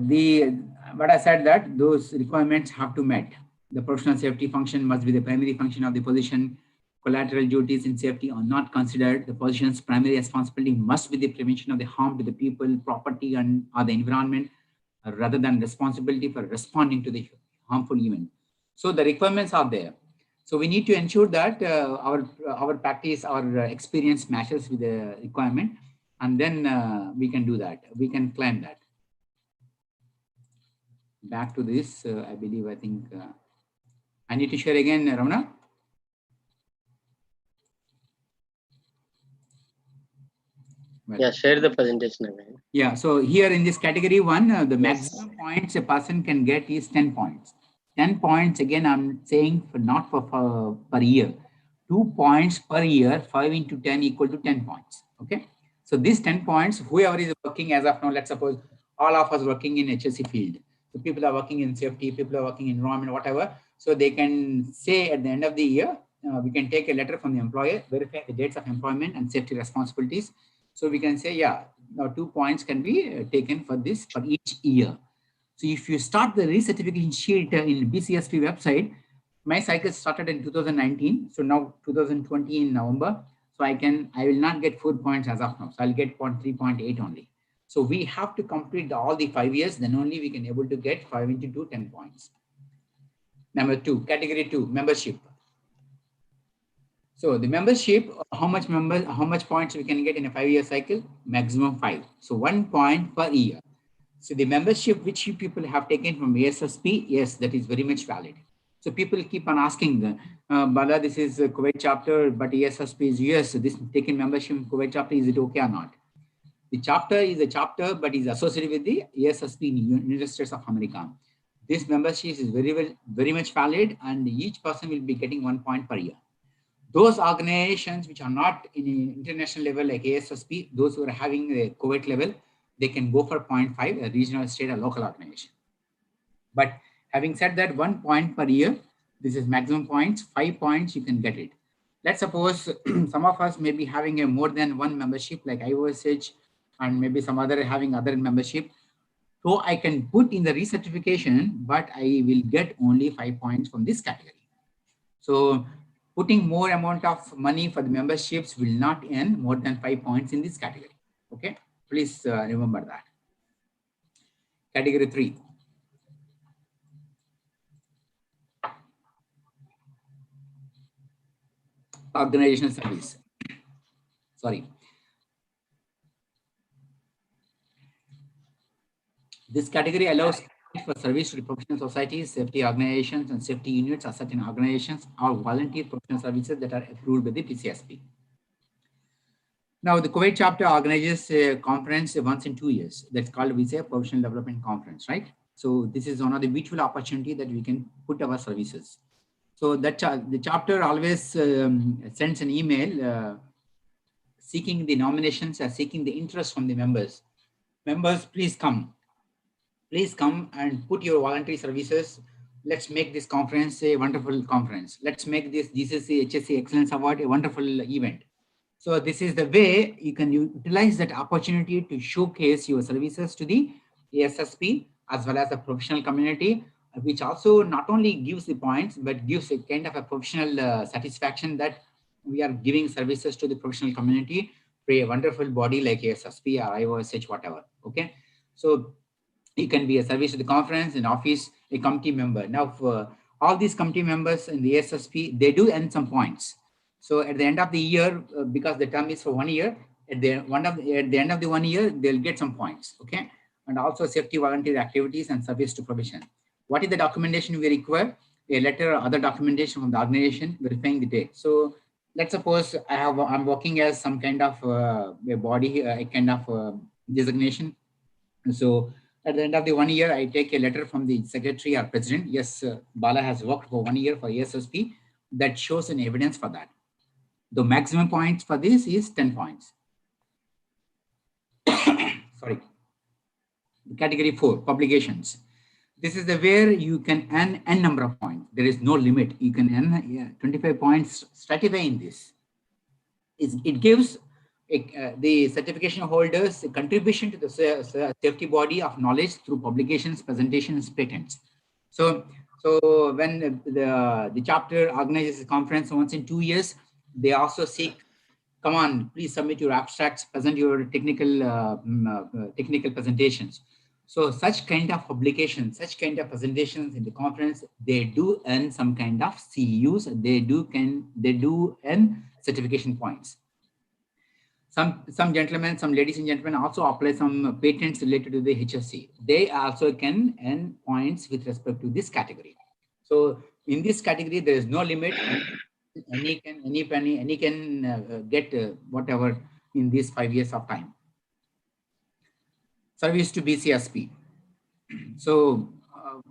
[SPEAKER 6] what I said that those requirements have to met. The professional safety function must be the primary function of the position. Collateral duties in safety are not considered. The position's primary responsibility must be the prevention of the harm to the people, property, and or the environment, rather than responsibility for responding to the harmful event. So the requirements are there. So we need to ensure that our practice, our experience matches with the requirement, and then we can do that. We can claim that. Back to this, I think I need to share again, Ramana. Well,
[SPEAKER 2] Yeah, share the presentation again.
[SPEAKER 6] yeah, so here in this category 1, the maximum points a person can get is 10 points. 10 points, again, I'm saying not for per year. 2 points per year, 5 into 10 equal to 10 points. Okay. So these 10 points, whoever is working as of now, let's suppose all of us working in HSE field. So people are working in safety, people are working in environment, whatever. So they can say at the end of the year, we can take a letter from the employer, verify the dates of employment and safety responsibilities. So we can say, yeah, now 2 points can be taken for this for each year. So if you start the recertification sheet in BCSP website, my cycle started in 2019. So now 2020 in November. So I will not get 4 points as of now. So I'll get 3.8 only. So we have to complete all the 5 years, then only we can able to get 5 into 2, 10 points. Number 2, category 2, membership. So the membership, how much points we can get in a 5-year cycle? Maximum 5. So 1 point per year. So the membership which you people have taken from ASSP, yes, that is very much valid. So people keep on asking, Bala, this is a Kuwait chapter, but ASSP is US. So this taken membership in Kuwait chapter, is it okay or not? The chapter is a chapter, but is associated with the ASSP in United States of America. This membership is very much valid, and each person will be getting 1 point per year. Those organizations which are not in international level like ASSP, those who are having a Kuwait level, they can go for 0.5, a regional, state, or local organization. But having said that, 1 point per year, this is maximum points, 5 points, you can get it. Let's suppose some of us may be having a more than one membership like IOSH, and maybe some other having other membership. So I can put in the recertification, but I will get only 5 points from this category. So putting more amount of money for the memberships will not earn more than 5 points in this category. Okay, please remember that. Category 3. Organizational service. Sorry. This category allows for service to the professional societies, safety organizations, and safety units or certain organizations or volunteer professional services that are approved by the PCSP. Now, the Kuwait chapter organizes a conference once in 2 years. That's called, we say, a professional development conference, right? So this is one of the beautiful opportunity that we can put our services. So that the chapter always sends an email seeking the nominations or seeking the interest from the members. Members, please come. Please come and put your voluntary services. Let's make this conference a wonderful conference. Let's make this GCC HSE Excellence Award a wonderful event. So this is the way you can utilize that opportunity to showcase your services to the ASSP as well as the professional community, which also not only gives the points, but gives a kind of a professional satisfaction that we are giving services to the professional community for a wonderful body like ASSP or IOSH, whatever. Okay. So you can be a service to the conference, an office, a committee member. Now, for all these committee members in the ASSP, they do earn some points. So at the end of the year, because the term is for 1 year, at the end of the 1 year, they'll get some points. Okay, and also safety volunteer activities and service to probation. What is the documentation we require? A letter or other documentation from the organization verifying the date. So let's suppose I'm working as some kind of a body, a kind of designation So at the end of the 1 year, I take a letter from the secretary or president. Yes, Bala has worked for 1 year for ASSP. That shows an evidence for that. The maximum points for this is 10 points. Sorry. Category 4, publications. This is the where you can earn n number of points. There is no limit. You can earn 25 points straight away in this. It gives the certification holders a contribution to the safety body of knowledge through publications, presentations, patents. So when the chapter organizes a conference once in 2 years, they also seek, come on, please submit your abstracts, present your technical presentations. So such kind of publications, such kind of presentations in the conference, they do earn some kind of CEUs. They do earn certification points. Some gentlemen, some ladies and gentlemen also apply some patents related to the HSE. They also can earn points with respect to this category. So in this category, there is no limit. Any can get whatever in these 5 years of time. Service to BCSP. So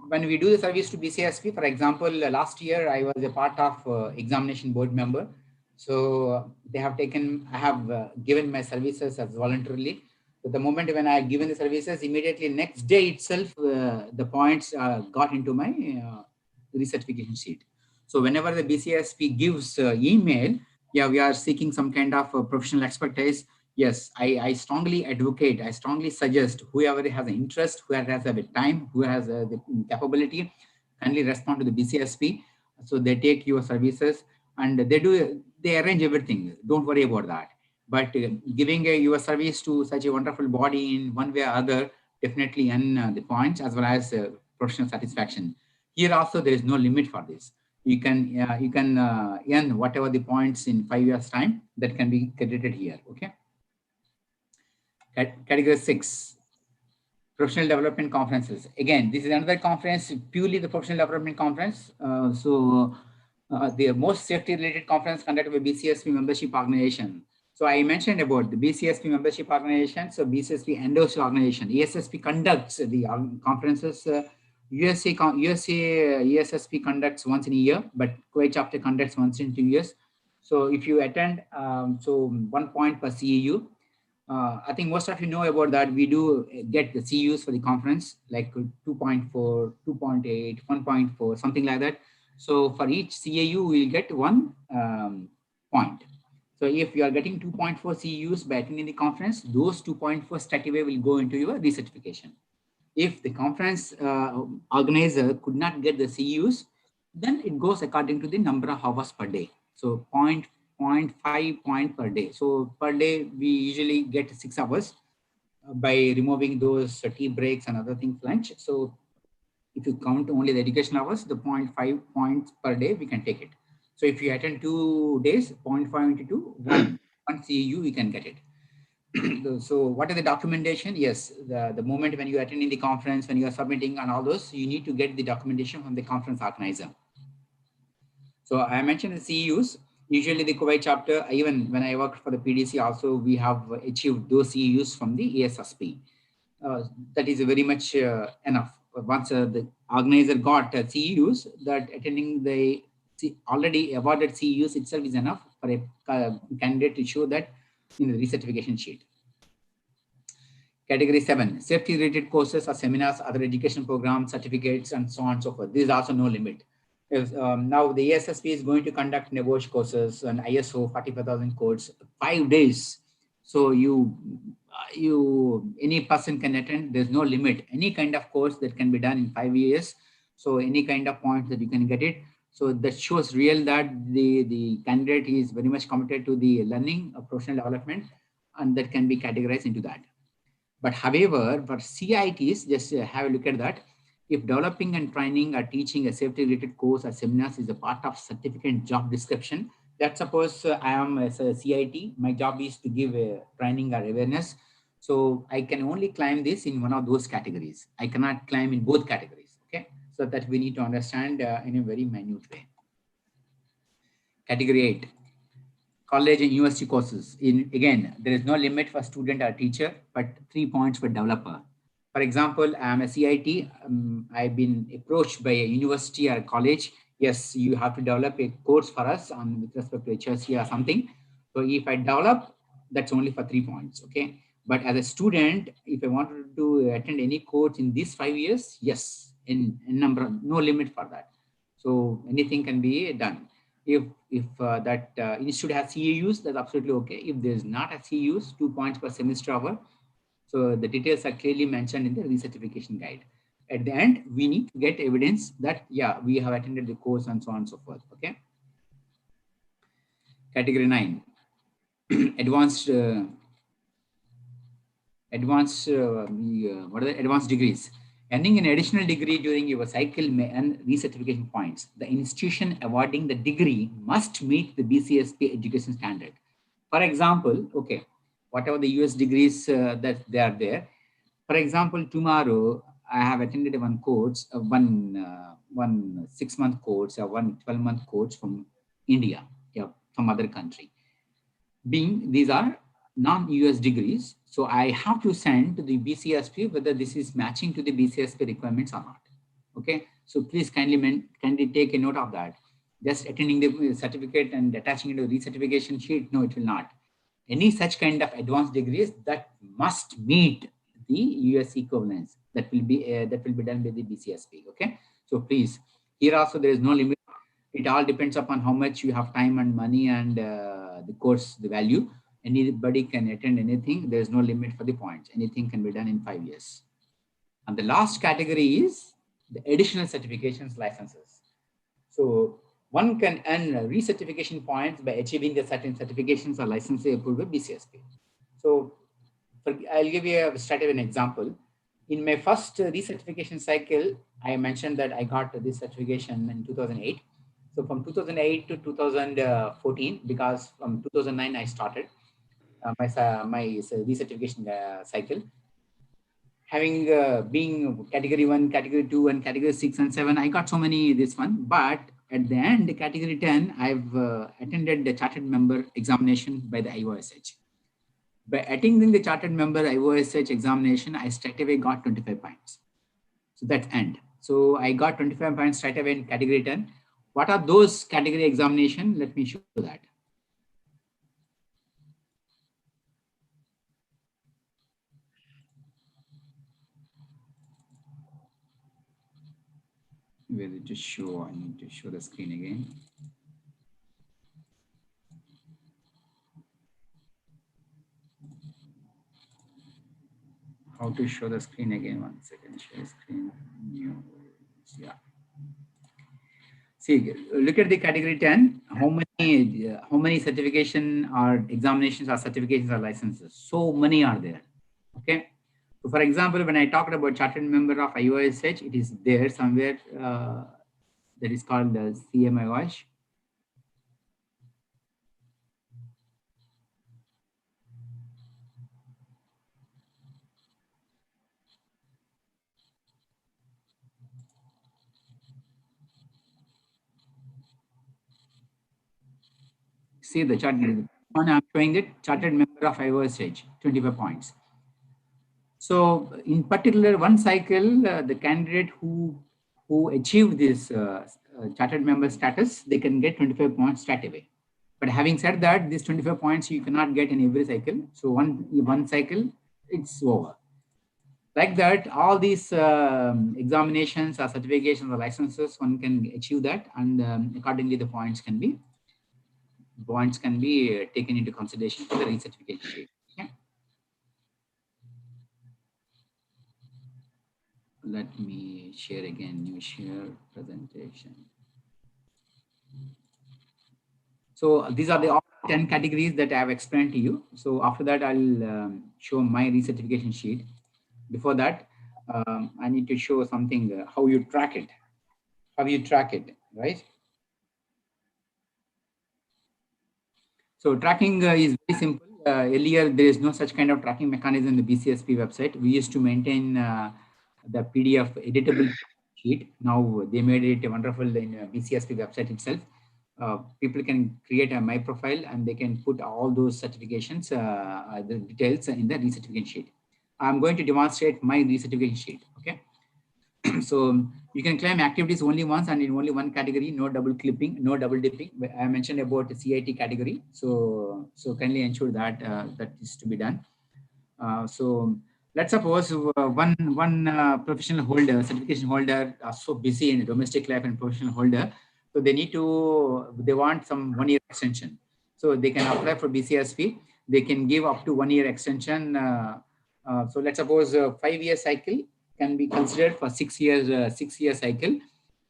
[SPEAKER 6] when we do the service to BCSP, for example, last year I was a part of examination board member. So they have taken, I have given my services as voluntarily. So the moment when I have given the services, immediately next day itself, the points got into my recertification sheet. So whenever the BCSP gives email, yeah, we are seeking some kind of professional expertise. Yes, I strongly advocate, I strongly suggest whoever has an interest, whoever has the time, who has the capability, kindly respond to the BCSP. So they take your services and they arrange everything. Don't worry about that. But giving your service to such a wonderful body in one way or other, definitely earn the points as well as professional satisfaction. Here also, there is no limit for this. You can earn whatever the points in 5 years time that can be credited here. Okay. Category 6, professional development conferences. Again, this is another conference, purely the professional development conference. The most safety related conference conducted by BCSP membership organization. So I mentioned about the BCSP membership organization. So BCSP endorsed organization. ASSP conducts the conferences. USA ASSP conducts once in a year, but Kuwait chapter conducts once in 2 years. So if you attend, so 1 point per CEU. I think most of you know about that. We do get the CUs for the conference, like 2.4, 2.8, 1.4, something like that. So for each CAU, we'll get 1 point. So if you are getting 2.4 CUs by attending the conference, those 2.4 straight away will go into your recertification. If the conference organizer could not get the CUs, then it goes according to the number of hours per day. So 0.5 point per day. So per day, we usually get 6 hours by removing those tea breaks and other things, lunch. So if you count only the education hours, the 0.5 points per day, we can take it. So if you attend 2 days, 0.5 into 2, 1 CEU, we can get it. So what is the documentation? Yes, the moment when you are attending the conference, when you are submitting and all those, you need to get the documentation from the conference organizer. So I mentioned the CEUs. Usually the Kuwait chapter, even when I worked for the PDC also, we have achieved those CEUs from the ASSP. That is very much enough. Once the organizer got CEUs, that attending the already awarded CEUs itself is enough for a candidate to show that in the recertification sheet. Category 7, safety related courses or seminars, other education programs, certificates, and so on and so forth. There is also no limit. Now the ASSP is going to conduct NEBOSH courses and ISO 45,000 codes, 5 days. So any person can attend. There's no limit. Any kind of course that can be done in 5 years. So any kind of points that you can get it. So that shows real that the candidate is very much committed to the learning of professional development, and that can be categorized into that. But however, for CITs, just have a look at that. If developing and training or teaching a safety related course or seminars is a part of certificate job description, let's suppose I am as a CIT, my job is to give a training or awareness. So I can only claim this in one of those categories. I cannot claim in both categories. Okay. So that we need to understand in a very minute way. Category 8. College and university courses. Again, there is no limit for student or teacher, but 3 points for developer. For example, I'm a CIT. I've been approached by a university or a college. Yes, you have to develop a course for us on with respect to HSE or something. So if I develop, that's only for 3 points. Okay. But as a student, if I wanted to attend any course in these 5 years, yes, in number, no limit for that. So anything can be done. If that institute has CEUs, that's absolutely okay. If there's not a CEUs, 2 points per semester hour. So the details are clearly mentioned in the recertification guide. At the end, we need to get evidence that, yeah, we have attended the course and so on and so forth. Okay. Category 9, advanced what are the advanced degrees? Earning an additional degree during your cycle may earn recertification points. The institution awarding the degree must meet the BCSP education standard. For example, okay, whatever the US degrees that they are there. For example, tomorrow I have attended one course, one 6-month course, or one 12-month course from India, yeah, from other country. Being these are non-US degrees, so I have to send to the BCSP whether this is matching to the BCSP requirements or not. Okay, so please kindly take a note of that. Just attending the certificate and attaching it to the recertification sheet, no, it will not. Any such kind of advanced degrees that must meet the US equivalence that will be done by the BCSP. Okay, so please, here also there is no limit. It all depends upon how much you have time and money and the course, the value. Anybody can attend anything. There is no limit for the points. Anything can be done in 5 years. And the last category is the additional certifications licenses. So one can earn recertification points by achieving the certain certifications or licenses approved by BCSP. So I'll give you straight away an example. In my first recertification cycle, I mentioned that I got this certification in 2008. So from 2008 to 2014, because from 2009 I started my recertification cycle. Having being category 1, category 2, and category 6 and 7, I got so many this one. But at the end, category 10, I've attended the chartered member examination by the IOSH. By attending the chartered member IOSH examination, I straight away got 25 points. So that's end. So I got 25 points straight away in category 10. What are those category examination? Let me show you that. Where did it show? I need to show the screen again. How to show the screen again? 1 second. Share screen. New. Yeah. See, look at the category 10. How many certification or examinations or certifications or licenses? So many are there. Okay. So for example, when I talked about chartered member of IOSH, it is there somewhere that is called CMIOSH. See the chart. One I'm showing it, chartered member of IOSH, 25 points. So in particular, one cycle, the candidate who achieved this chartered member status, they can get 25 points straight away. But having said that, these 25 points you cannot get in every cycle. So one cycle, it's over. Like that, all these examinations or certifications or licenses, one can achieve that, and accordingly the points can be taken into consideration for the recertification sheet. Okay. Let me share again, new share presentation. So these are the all 10 categories that I have explained to you. So after that, I'll show my recertification sheet. Before that, I need to show something, how you track it. How you track it, right? So tracking is very simple. Earlier, there is no such kind of tracking mechanism in the BCSP website. We used to maintain the PDF editable sheet. Now they made it wonderful in BCSP website itself. People can create a my profile and they can put all those certifications, the details in the recertification sheet. I'm going to demonstrate my recertification sheet. Okay. So you can claim activities only once and in only one category, no double clipping, no double dipping. I mentioned about the CIT category. So kindly ensure that that is to be done. So let's suppose one professional holder, certification holder, are so busy in domestic life and professional holder, so they want some 1 year extension. So they can apply for BCSP. They can give up to 1 year extension. So let's suppose a 5-year cycle can be considered for 6 years, 6-year cycle.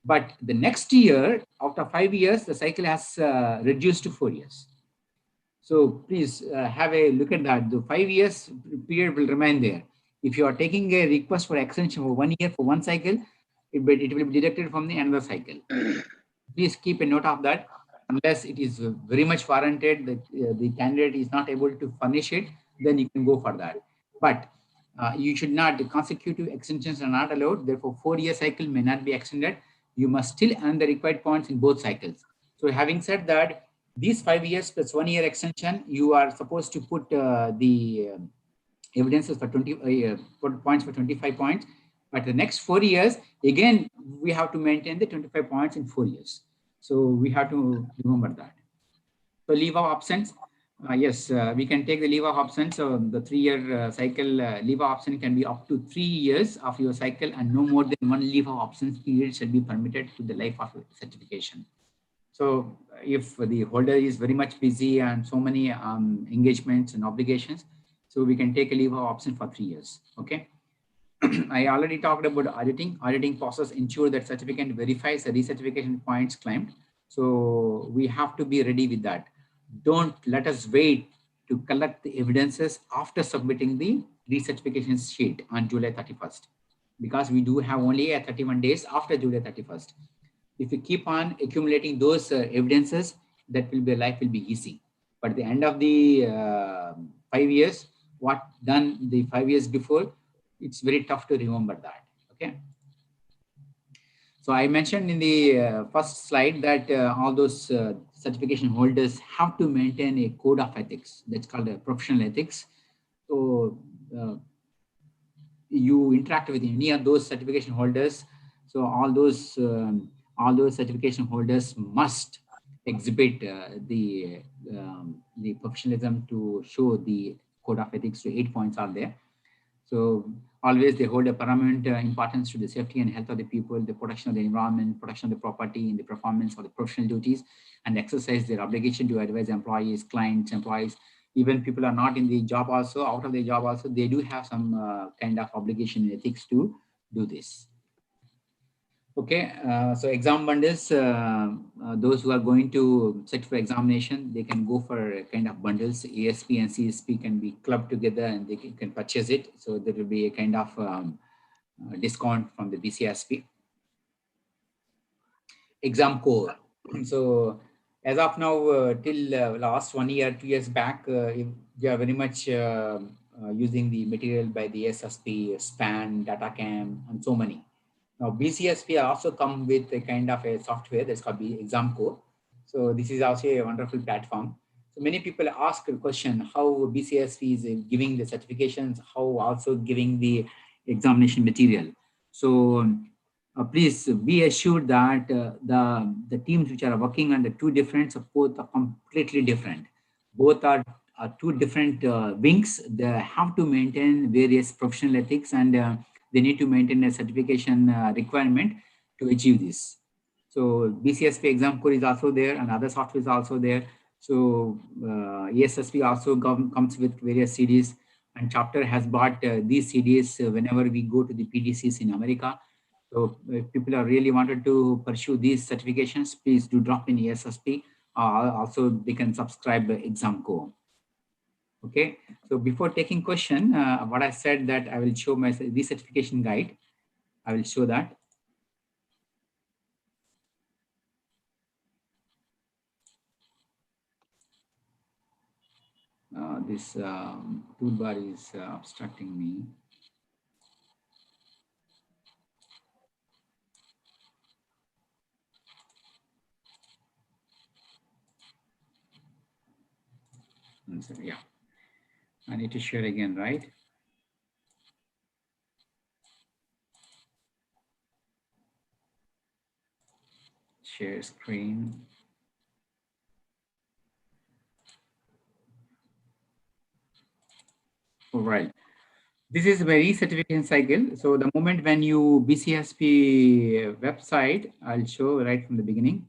[SPEAKER 6] But the next year, after 5 years, the cycle has reduced to 4 years. So please have a look at that. The 5 years period will remain there. If you are taking a request for extension for 1 year for one cycle, it will be deducted from the another cycle. Please keep a note of that. Unless it is very much warranted that the candidate is not able to furnish it, then you can go for that. But you should not, the consecutive extensions are not allowed. Therefore, 4-year cycle may not be extended. You must still earn the required points in both cycles. So having said that, these 5 years plus 1 year extension, you are supposed to put the evidences for 20 points for 25 points. But the next 4 years, again, we have to maintain the 25 points in 4 years. So we have to remember that. So leave of absence. Yes, we can take the leave of absence. So the 3-year cycle leave of absence can be up to 3 years of your cycle, and no more than one leave of absence period shall be permitted to the life of certification. So if the holder is very much busy and so many engagements and obligations, so we can take a leave of absence for 3 years. Okay. I already talked about auditing. Auditing process ensure that certificant verifies the recertification points claimed. So we have to be ready with that. Don't let us wait to collect the evidences after submitting the recertification sheet on July 31st, because we do have only 31 days after July 31st. If you keep on accumulating those evidences, that life will be easy. But at the end of the 5 years, what done the 5 years before, it's very tough to remember that. Okay. So I mentioned in the first slide that all those certification holders have to maintain a code of ethics. That's called a professional ethics. So you interact with any of those certification holders. So all those certification holders must exhibit the professionalism to show the code of ethics. So 8 points are there. So always they hold a paramount importance to the safety and health of the people, the protection of the environment, protection of the property, and the performance of the professional duties, and exercise their obligation to advise employees, clients, employees. Even people are not in the job also, out of the job also, they do have some kind of obligation and ethics to do this. Okay, so exam bundles, those who are going to sit for examination, they can go for a kind of bundles. ASP and CSP can be clubbed together and they can purchase it. So there will be a kind of discount from the BCSP. Exam core. So as of now, till last 1 year, 2 years back, we are very much using the material by the SSP, SPAN, DataCam, and so many. Now, BCSP also come with a kind of a software that's called Exam Core. So this is also a wonderful platform. So many people ask a question, how BCSP is giving the certifications, how also giving the examination material. So please be assured that the teams which are working on the two different both are completely different. Both are two different wings. They have to maintain various professional ethics, and they need to maintain a certification requirement to achieve this. So BCSP exam core is also there, and other software is also there. So ASSP also comes with various CDs, and chapter has bought these CDs whenever we go to the PDCs in America. So if people are really wanted to pursue these certifications, please do drop in ASSP. Also, they can subscribe exam core. Okay, so before taking question, what I said that I will show my recertification guide. I will show that. This toolbar is obstructing me. Yeah, I need to share again, right? share screen. All right. This is a very certification cycle. So the moment when you BCSP website, I'll show right from the beginning.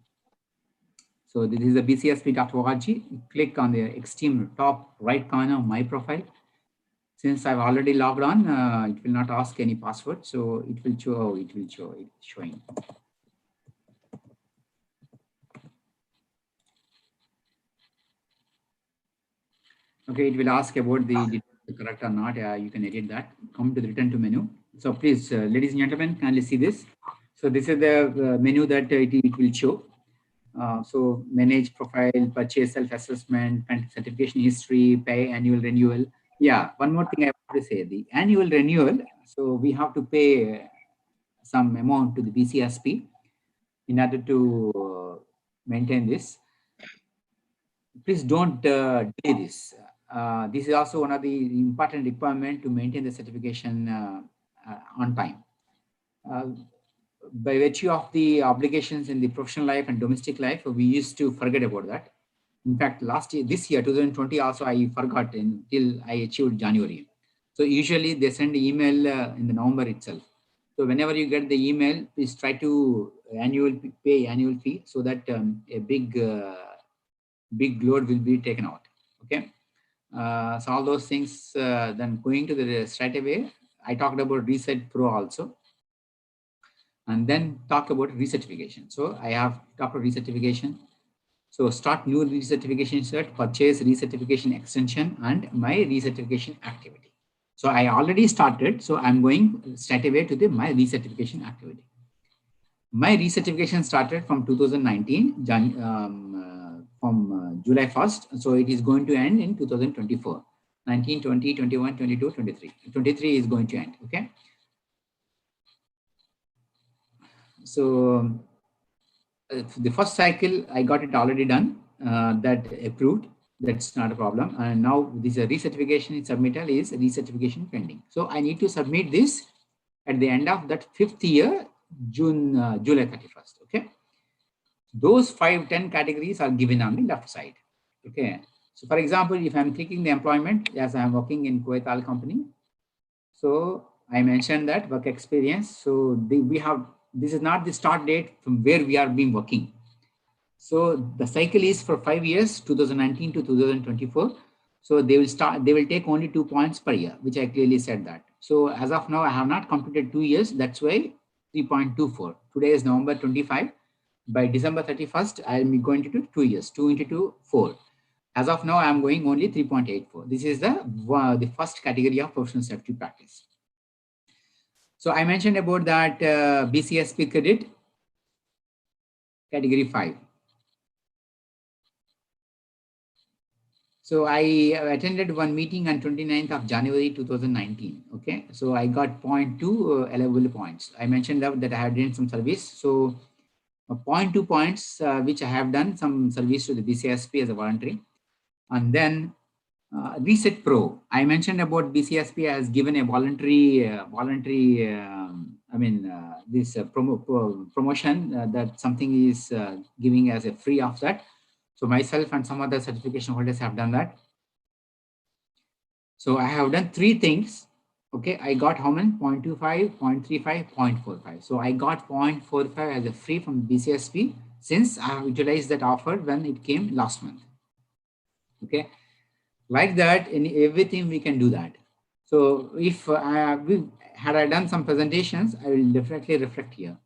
[SPEAKER 6] So this is the bcsp.org. Click on the extreme top right corner of my profile. Since I've already logged on, it will not ask any password. So it will show, it's showing. Okay, it will ask about the correct or not. You can edit that. Come to the return to menu. So please, ladies and gentlemen, kindly see this. So this is the menu that it will show. So manage profile, purchase self-assessment, and certification history, pay annual renewal. Yeah, one more thing I want to say, the annual renewal. So we have to pay some amount to the BCSP in order to maintain this. Please don't delay this. This is also one of the important requirement to maintain the certification on time. By virtue of the obligations in the professional life and domestic life, we used to forget about that. In fact, this year, 2020, also I forgot until I achieved January. So usually they send email in the November itself. So whenever you get the email, please try to pay annual fee so that a big load will be taken out. Okay. So all those things, then going to the straight away, I talked about Reset Pro also. And then talk about recertification. So I have talked about recertification. So start new recertification cert, purchase recertification extension, and my recertification activity. So I already started. So I'm going straight away to my recertification activity. My recertification started from 2019, from July 1st. So it is going to end in 2024. 19, 20, 21, 22, 23. 23 is going to end. Okay. So the first cycle, I got it already done, that approved. That's not a problem. And now this recertification submittal is recertification pending. So I need to submit this at the end of that 5th year, July 31st. Okay. Those 10 categories are given on the left side. Okay. So for example, if I'm clicking the employment, as I'm working in Kuwait Oil Company. So I mentioned that work experience. So this is not the start date from where we are being working. So the cycle is for 5 years, 2019 to 2024. So they will take only 2 points per year, which I clearly said that. So as of now, I have not completed 2 years. That's why 3.24. Today is November 25. By December 31st, I'm going to do 2 years, 2 into 2, 4. As of now, I'm going only 3.84. This is the first category of professional safety practice. So I mentioned about that BCSP credit, category 5. So I attended one meeting on 29th of January 2019. Okay, so I got 0.2 allowable points. I mentioned that I have done some service. So 0.2 points, which I have done some service to the BCSP as a voluntary. And then Reset Pro. I mentioned about BCSP has given a voluntary, this promotion that something is giving as a free of that. So myself and some other certification holders have done that. So I have done 3 things. Okay, I got how many? 0.25, 0.35, 0.45. So I got 0.45 as a free from BCSP since I have utilized that offer when it came last month. Okay, like that, in everything we can do that. So if had I done some presentations, I will definitely reflect here.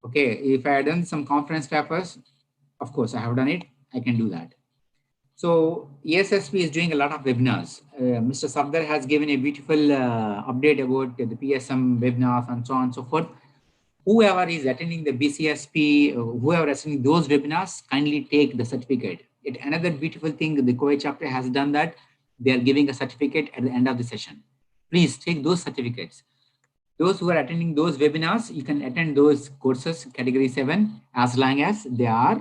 [SPEAKER 6] Okay, if I had done some conference papers, of course I have done it, I can do that. So ASSP is doing a lot of webinars. Mr. Sabdar has given a beautiful update about the PSM webinars and so on and so forth. Whoever is attending the BCSP, whoever is attending those webinars, kindly take the certificate. Another beautiful thing, the Kuwait chapter has done that. They are giving a certificate at the end of the session. Please take those certificates. Those who are attending those webinars, you can attend those courses, category 7, as long as they are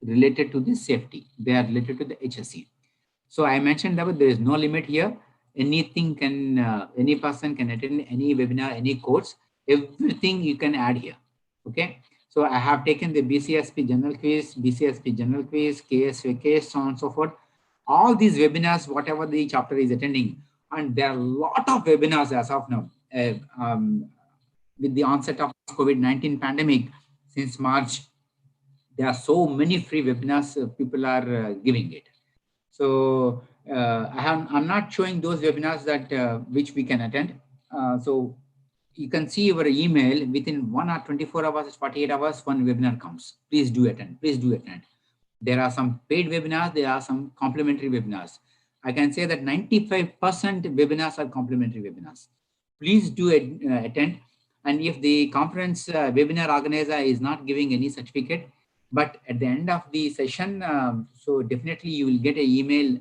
[SPEAKER 6] related to the safety. They are related to the HSE. So I mentioned that there is no limit here. Anything can, any person can attend any webinar, any course, everything you can add here. Okay. So I have taken the BCSP general quiz, BCSP general quiz, KSV quiz, so on and so forth. All these webinars, whatever the chapter is attending, and there are a lot of webinars as of now. With the onset of COVID-19 pandemic, since March, there are so many free webinars people are giving it. So I'm not showing those webinars that which we can attend. So you can see your email within 1 or 24 hours, 48 hours, one webinar comes. Please do attend. Please do attend. There are some paid webinars. There are some complimentary webinars. I can say that 95% webinars are complimentary webinars. Please do attend. And if the conference webinar organizer is not giving any certificate, but at the end of the session, so definitely you will get an email,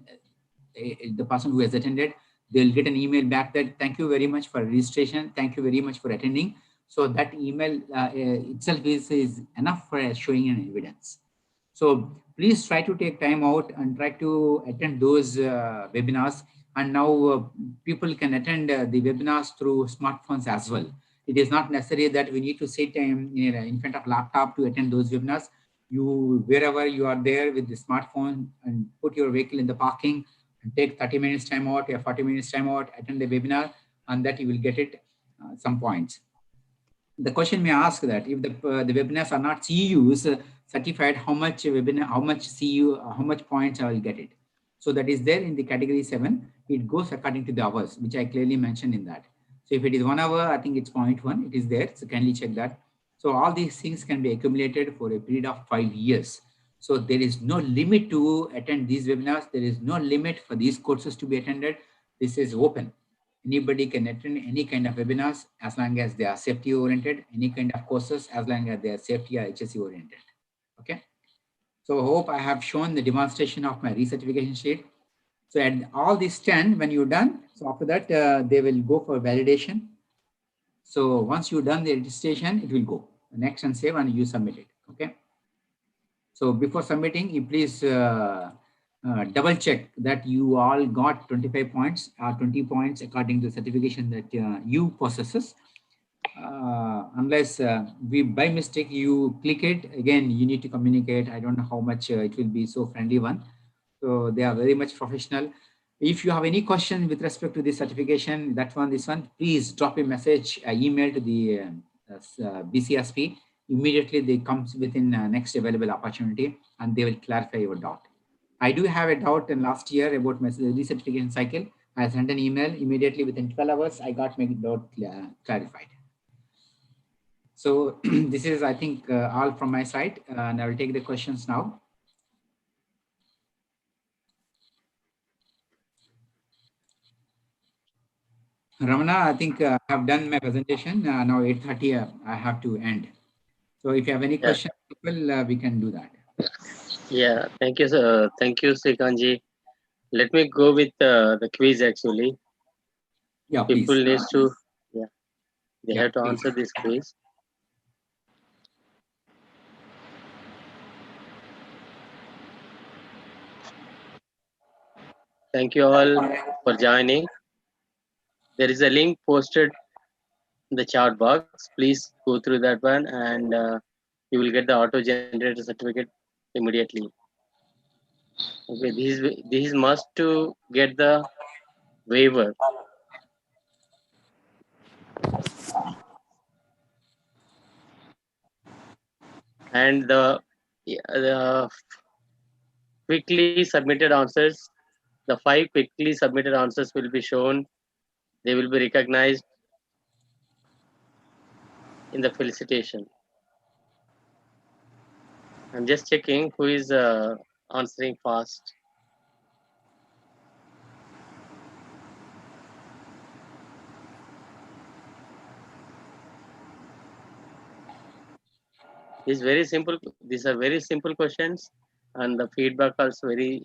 [SPEAKER 6] the person who has attended, they'll get an email back that thank you very much for registration, thank you very much for attending. So that email itself is enough for showing an evidence. So please try to take time out and try to attend those webinars. And now people can attend the webinars through smartphones as well. It is not necessary that we need to sit in front of laptop to attend those webinars. You, wherever you are there with the smartphone, and put your vehicle in the parking and take 30 minutes time out or 40 minutes time out, attend the webinar, and that you will get it some points. The question may ask that if the webinars are not CEUs certified, how much webinar, how much CEU, how much points I will get it. So that is there in the category 7. It goes according to the hours, which I clearly mentioned in that. So if it is 1 hour, I think it's 0.1. It is there. So kindly check that. So all these things can be accumulated for a period of 5 years. So there is no limit to attend these webinars. There is no limit for these courses to be attended. This is open. Anybody can attend any kind of webinars as long as they are safety oriented, any kind of courses as long as they are safety or HSE oriented. Okay. So hope I have shown the demonstration of my recertification sheet. So at all these 10, when you're done, so after that, they will go for validation. So once you've done the registration, it will go next and save and you submit it. Okay. So before submitting, you please double check that you all got 25 points or 20 points according to the certification that you possesses. Unless we by mistake you click it again, you need to communicate. I don't know how much it will be so friendly one. So they are very much professional. If you have any question with respect to this certification, that one, this one, please drop a message, email to the BCSP. Immediately they comes within next available opportunity and they will clarify your doubt. I do have a doubt in last year about my recertification cycle. I sent an email immediately within 12 hours. I got my doubt clarified. So this is, I think, all from my side, and I will take the questions now. Ramana, I think I have done my presentation. Now 8:30, I have to end. So if you have any questions, people, we can do that.
[SPEAKER 2] Yeah, thank you, sir. Thank you, Srikanji. Let me go with the quiz actually.
[SPEAKER 6] Yeah,
[SPEAKER 2] People
[SPEAKER 6] please.
[SPEAKER 2] needs to, yeah, they
[SPEAKER 6] Yeah,
[SPEAKER 2] have to
[SPEAKER 6] please.
[SPEAKER 2] answer this quiz. Thank you all for joining. There is a link posted in the chat box. Please go through that one and you will get the auto generator certificate immediately. Okay, this is must to get the waiver. And the quickly submitted answers, the 5 quickly submitted answers will be shown. They will be recognized in the felicitation. I'm just checking who is answering fast. It's very simple. These are very simple questions, and the feedback also very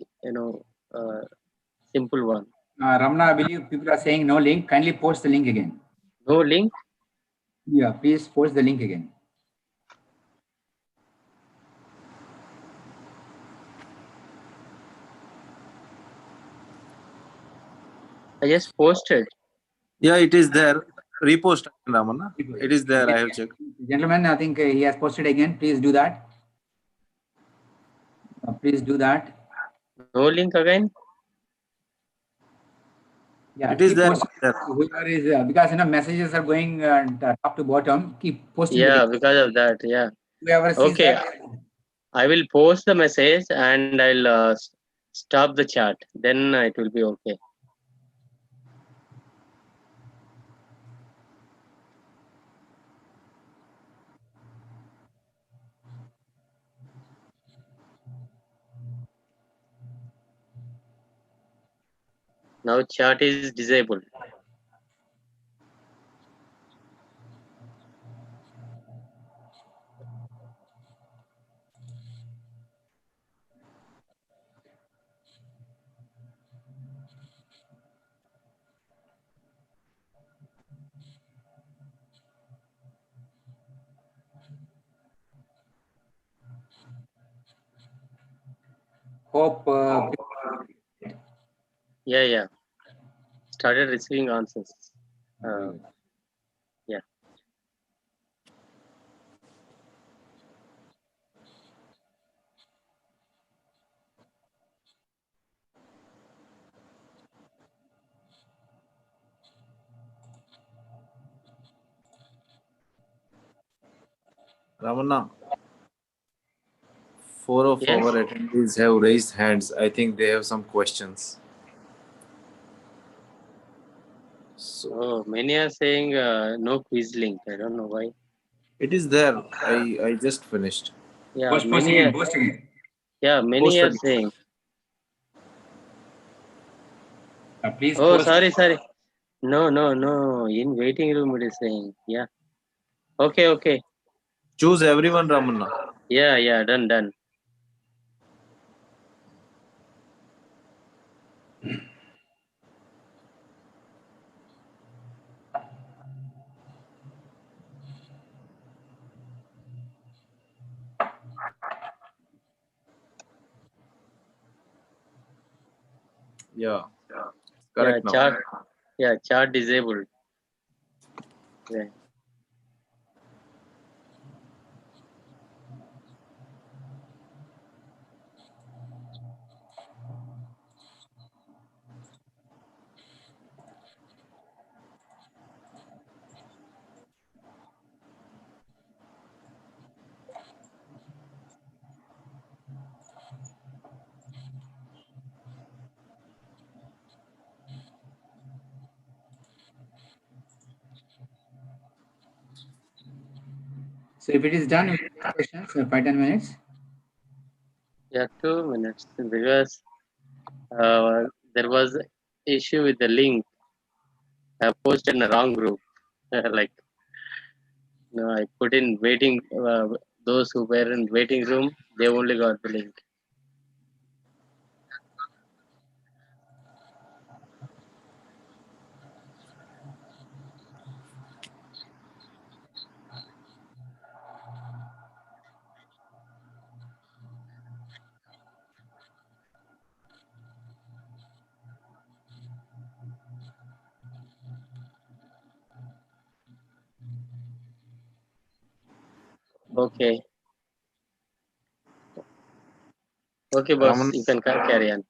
[SPEAKER 2] simple one.
[SPEAKER 6] Ramana, I believe people are saying no link. Kindly post the link again.
[SPEAKER 2] No link.
[SPEAKER 6] Yeah, please post the link again.
[SPEAKER 2] I just posted.
[SPEAKER 7] Yeah, it is there. Repost, Ramana. It is there. I have checked.
[SPEAKER 6] Gentlemen, I think he has posted again. Please do that. Please do that.
[SPEAKER 2] No link again?
[SPEAKER 6] Yeah,
[SPEAKER 7] It is
[SPEAKER 6] keep
[SPEAKER 7] there.
[SPEAKER 6] posting. Whoever is because messages are going top to bottom. Keep posting the
[SPEAKER 2] Yeah,
[SPEAKER 6] link.
[SPEAKER 2] because of that. Yeah.
[SPEAKER 6] Whoever sees
[SPEAKER 2] Okay.
[SPEAKER 6] that.
[SPEAKER 2] I will post the message and I'll stop the chat. Then it will be okay. Now chat is disabled.
[SPEAKER 6] Hope.
[SPEAKER 2] Yeah. Started receiving answers. Yeah.
[SPEAKER 7] Ramana, 4 of
[SPEAKER 2] Yes.
[SPEAKER 7] our attendees have raised hands. I think they have some questions. So
[SPEAKER 2] Oh, many are saying no quiz link. I don't know why.
[SPEAKER 7] it is there. I just finished.
[SPEAKER 2] Yeah,
[SPEAKER 6] Post
[SPEAKER 2] many
[SPEAKER 6] again.
[SPEAKER 2] are.
[SPEAKER 6] Post again.
[SPEAKER 2] Yeah, many
[SPEAKER 7] Post
[SPEAKER 2] are
[SPEAKER 7] again.
[SPEAKER 2] saying.
[SPEAKER 6] Please
[SPEAKER 2] Oh,
[SPEAKER 6] post.
[SPEAKER 2] sorry. No. In waiting room, it is saying. Yeah. Okay.
[SPEAKER 7] Choose everyone, Ramana.
[SPEAKER 2] Yeah. Done.
[SPEAKER 7] Yeah. Correct now.
[SPEAKER 2] Chat disabled. Yeah.
[SPEAKER 6] So if it is done, we have questions. 5-10 minutes.
[SPEAKER 2] Yeah, 2 minutes because there was issue with the link. I posted in the wrong group. Like, no, I put in waiting. Those who were in waiting room, they only got the link. Okay, boss,
[SPEAKER 7] Raman,
[SPEAKER 2] you can carry on.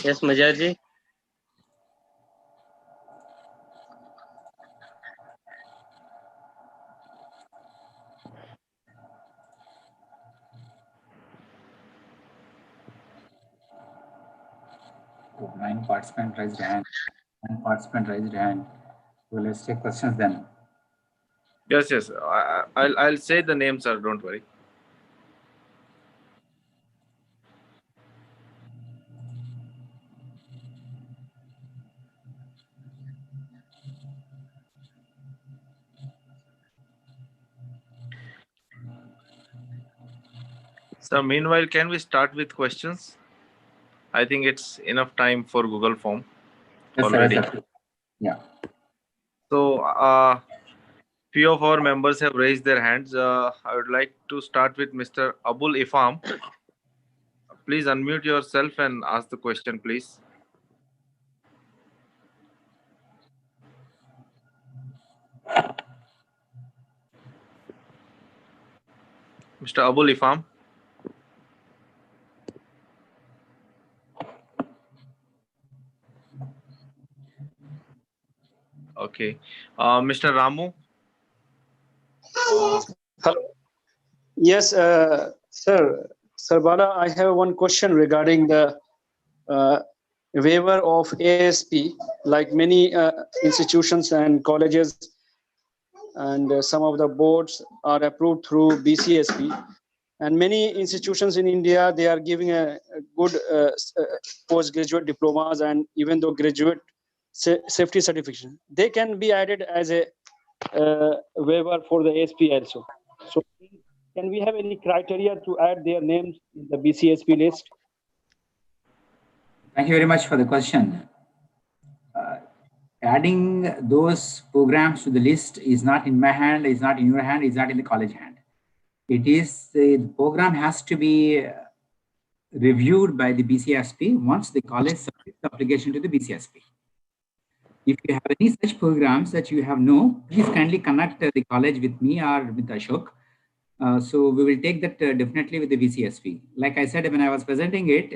[SPEAKER 2] Yes, Majarji.
[SPEAKER 6] 9 participant raised hand. 9 participant raised hand. So let's take questions then.
[SPEAKER 7] yes. I'll say the name, sir. Don't worry. So meanwhile, can we start with questions? I think it's enough time for Google Form
[SPEAKER 6] Yes, sir.
[SPEAKER 7] already.
[SPEAKER 6] Yes, sir. Yeah.
[SPEAKER 7] So few of our members have raised their hands. I would like to start with Mr. Abul Ifam. Please unmute yourself and ask the question, please. Mr. Abul Ifam. Okay. Mr. Ramu.
[SPEAKER 5] Hello. Yes, Sir Bala, I have one question regarding the waiver of ASP. Like many institutions and colleges and some of the boards are approved through BCSP. And many institutions in India, they are giving a good postgraduate diplomas and even though graduate safety certification. They can be added as a waiver for the ASP also. So can we have any criteria to add their names in the BCSP list?
[SPEAKER 6] Thank you very much for the question. Adding those programs to the list is not in my hand, is not in your hand, is not in the college hand. It is the program has to be reviewed by the BCSP once the college submits the application to the BCSP. If you have any such programs that you have please kindly connect the college with me or with Ashok. So we will take that definitely with the BCSP. Like I said, when I was presenting it,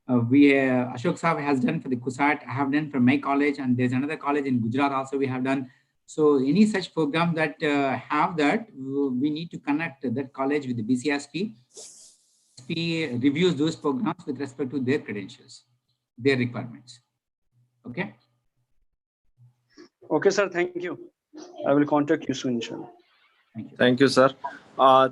[SPEAKER 6] Ashok Saab has done for the Kuwait, I have done for my college, and there's another college in Gujarat also we have done. So any such program that have that, we need to connect that college with the BCSP. BCSP reviews those programs with respect to their credentials, their requirements. Okay.
[SPEAKER 5] Okay, sir. Thank you. I will contact you soon, inshallah.
[SPEAKER 6] Thank you.
[SPEAKER 7] Thank you, sir.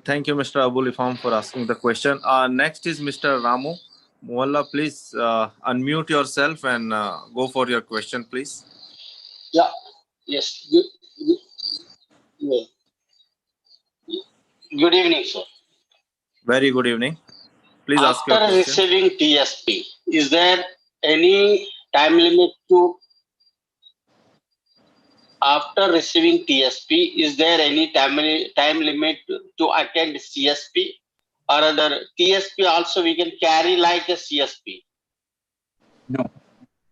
[SPEAKER 7] Thank you, Mr. Abul Ifam, for asking the question. Next is Mr. Ramu. Mualla, please unmute yourself and go for your question, please.
[SPEAKER 8] Yeah. Yes. Good evening, sir.
[SPEAKER 7] Very good evening. Please ask your
[SPEAKER 8] After
[SPEAKER 7] question.
[SPEAKER 8] receiving TSP, is there any time limit to? After receiving TSP, is there any time limit to attend CSP, or other TSP also we can carry like a CSP?
[SPEAKER 6] No.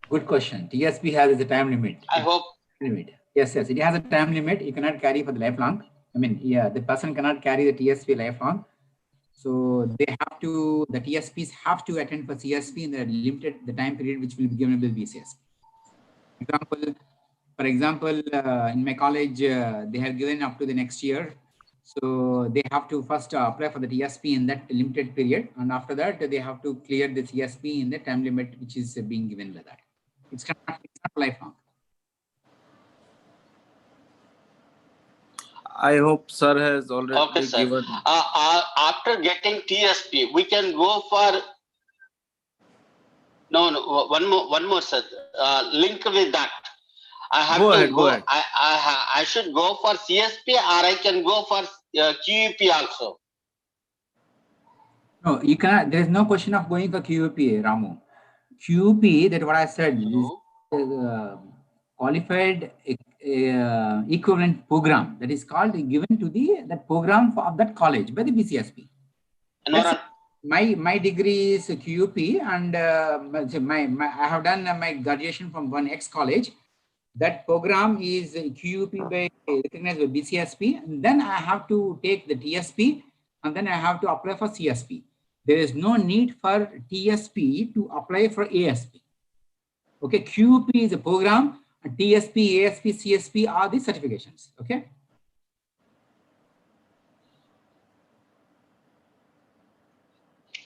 [SPEAKER 6] Good question. TSP has a time limit.
[SPEAKER 8] I hope.
[SPEAKER 6] Limit. Yes, it has a time limit. You cannot carry for the lifelong. I mean, yeah, the person cannot carry the TSP lifelong. So they have to, the TSPs have to attend for CSP in the time period which will be given by the BCSP. For example, in my college, they have given up to the next year. So they have to first apply for the TSP in that limited period. And after that, they have to clear the CSP in the time limit which is being given by that. It's not lifelong.
[SPEAKER 7] I hope sir has already given.
[SPEAKER 8] After getting TSP, we can go for. No. One more, sir. Link with that. I have
[SPEAKER 7] Go
[SPEAKER 8] to
[SPEAKER 7] ahead.
[SPEAKER 8] go. I should go for CSP, or I can go for QEP also.
[SPEAKER 6] No, you cannot. There is no question of going for QEP, Ramu. QEP, that what I said, is qualified equivalent program that is called given to that program of that college by the BCSP. My degree is QEP, and I have done my graduation from one X college. That program is QEP recognized by BCSP, and then I have to take the TSP, and then I have to apply for CSP. There is no need for TSP to apply for ASP. Okay, QEP is a program, and TSP, ASP, CSP are the certifications. Okay.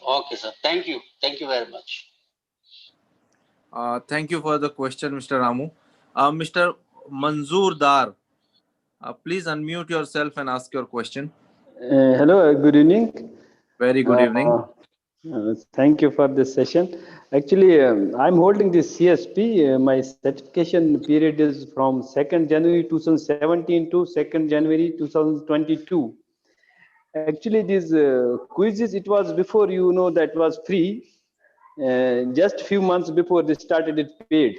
[SPEAKER 8] Okay, sir. Thank you. Thank you very much.
[SPEAKER 7] Thank you for the question, Mr. Ramu. Mr. Manzoor Dar, please unmute yourself and ask your question.
[SPEAKER 9] Hello, good evening.
[SPEAKER 7] Very good evening.
[SPEAKER 9] Thank you for this session. Actually, I'm holding this CSP. My certification period is from 2nd January 2017 to 2nd January 2022. Actually, these quizzes, it was before, that was free. Just few months before they started it paid.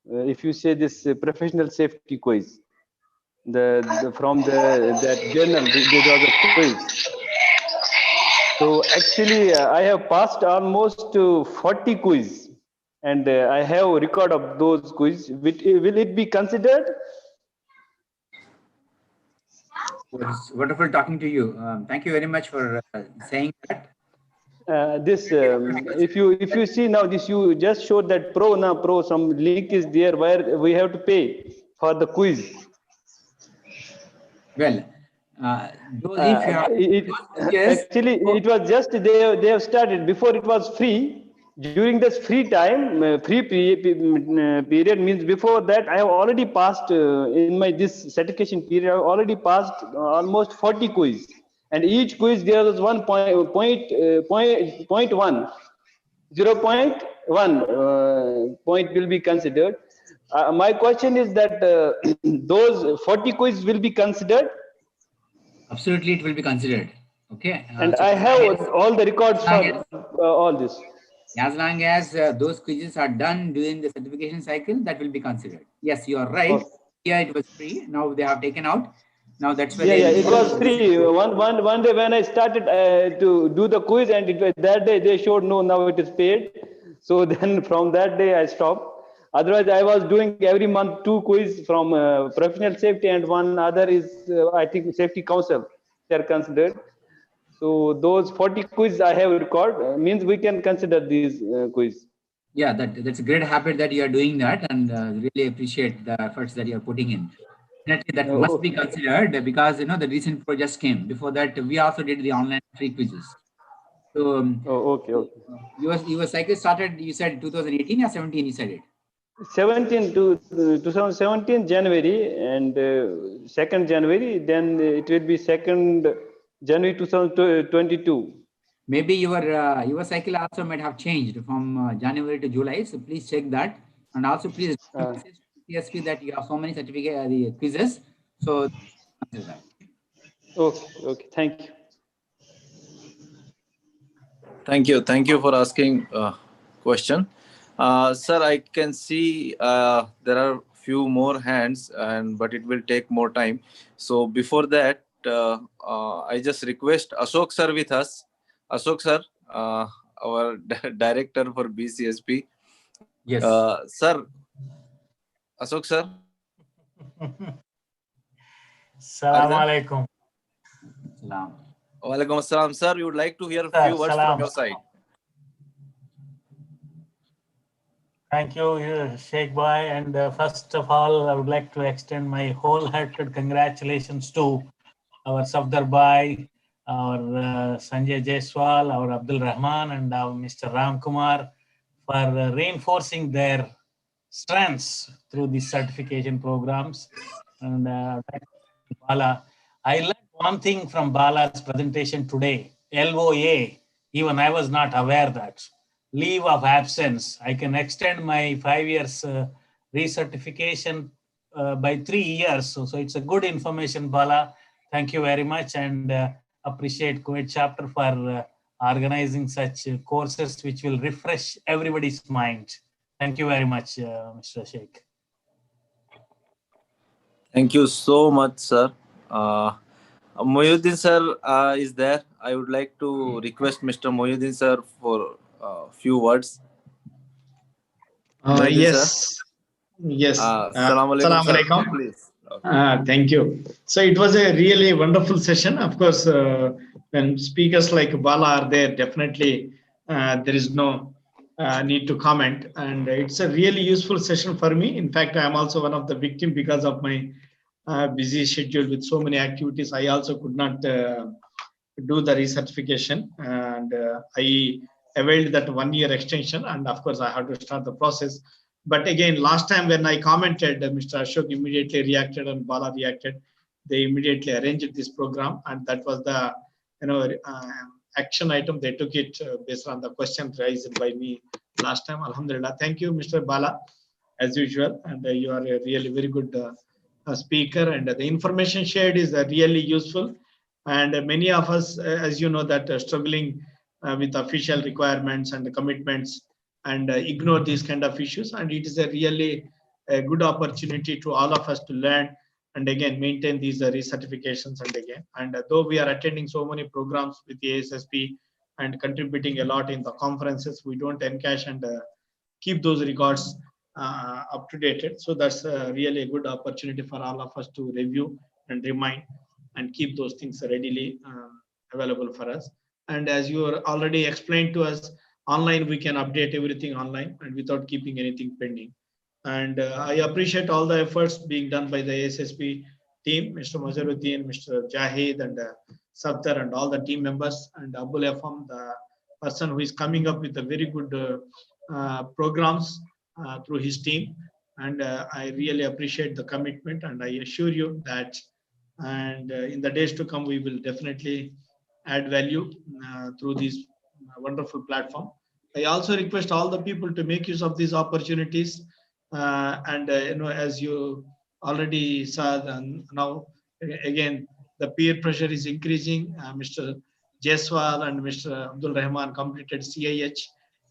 [SPEAKER 9] If you say this professional safety quiz, from that journal, there was a quiz. So actually, I have passed almost 40 quiz, and I have a record of those quiz. Will it be considered?
[SPEAKER 6] Well, it's wonderful talking to you. Thank you very much for saying that.
[SPEAKER 9] If you see now this, you just showed that pro some link is there where we have to pay for the quiz.
[SPEAKER 6] Well, those if you have
[SPEAKER 9] Actually, it was just they have started before. It was free. During this free time, period means before that I have already passed in my this certification period. I have already passed almost 40 quiz, and each quiz there was 1.1. 0.1 point will be considered. My question is that those 40 quiz will be considered.
[SPEAKER 6] Absolutely, it will be considered. Okay.
[SPEAKER 9] And I have all the records for all this.
[SPEAKER 6] As long as those quizzes are done during the certification cycle, that will be considered. Yes, you are right.
[SPEAKER 9] Oh.
[SPEAKER 6] Yeah, it was free. Now they have taken out. Now that's why.
[SPEAKER 9] Yeah, it was free. One day when I started to do the quiz, and it was that day they showed no, now it is paid. So then from that day I stopped. Otherwise, I was doing every month 2 quiz from professional safety, and one other is I think safety council. They are considered. So those 40 quiz I have record means we can consider these quiz.
[SPEAKER 6] Yeah, that's a great habit that you are doing that, and really appreciate the efforts that you are putting in. Definitely, that must be considered because the recent pro just came. Before that, we also did the online free quizzes. So,
[SPEAKER 9] okay.
[SPEAKER 6] Your cycle started. You said 2018 or 17. You said it.
[SPEAKER 9] 2017 January and 2nd January. Then it will be 2nd January 2022.
[SPEAKER 6] Maybe your cycle also might have changed from January to July. So please check that, and also please message TSP that you have so many certificate the quizzes. So consider that.
[SPEAKER 9] Okay. Thank you.
[SPEAKER 7] Thank you for asking question. Sir, I can see there are few more hands, but it will take more time. So before that, I just request Ashok sir with us. Ashok sir, our director for BCSP.
[SPEAKER 6] Yes.
[SPEAKER 7] Sir, Ashok sir.
[SPEAKER 10] Assalamu alaikum.
[SPEAKER 6] Salam.
[SPEAKER 7] Walaikum assalam. Sir, we would like to hear a few words from your side.
[SPEAKER 10] Thank you, Sheikh Bhai. And first of all, I would like to extend my wholehearted congratulations to our Safdar Bhai, our Sanjay Jaiswal, our Abdul Rahman, and our Mr. Ram Kumar for reinforcing their strengths through these certification programs. And Bala, I learned one thing from Bala's presentation today, LOA. Even I was not aware that. Leave of absence. I can extend my 5 years recertification by 3 years. So it's a good information, Bala. Thank you very much, and appreciate Kuwait chapter for organizing such courses which will refresh everybody's mind. Thank you very much, Mr. Sheikh.
[SPEAKER 7] Thank you so much, sir. Mohyuddin sir is there. I would like to request Mr. Mohyuddin sir for a few words.
[SPEAKER 11] Yes.
[SPEAKER 7] Assalamu alaikum. Please.
[SPEAKER 11] Okay. Thank you. So it was a really wonderful session. Of course, when speakers like Bala are there, definitely there is no need to comment. And it's a really useful session for me. In fact, I am also one of the victims because of my busy schedule with so many activities. I also could not do the recertification, and I availed that 1 year extension. And of course, I have to start the process. But again, last time when I commented, Mr. Ashok immediately reacted and Bala reacted. They immediately arranged this program, and that was the action item. They took it based on the question raised by me last time. Alhamdulillah. Thank you, Mr. Bala, as usual. And you are a really very good speaker, and the information shared is really useful. And many of us, as you know, that struggling with official requirements and commitments, and ignore these kind of issues. And it is a really a good opportunity to all of us to learn and again maintain these recertifications. And though we are attending so many programs with the ASSP and contributing a lot in the conferences. We don't encash and keep those records up to date. So that's really a good opportunity for all of us to review and remind and keep those things readily available for us. And as you already explained to us, online we can update everything online and without keeping anything pending. And I appreciate all the efforts being done by the ASSP team, Mr. Mazaruddin, Mr. Jahid, and Sabtar, and all the team members, and Abul Afam, the person who is coming up with a very good programs through his team. And I really appreciate the commitment, and I assure you that and in the days to come, we will definitely add value through this wonderful platform. I also request all the people to make use of these opportunities. And as you already saw, now again the peer pressure is increasing. Mr. Jaiswal and Mr. Abdul Rahman completed CIH,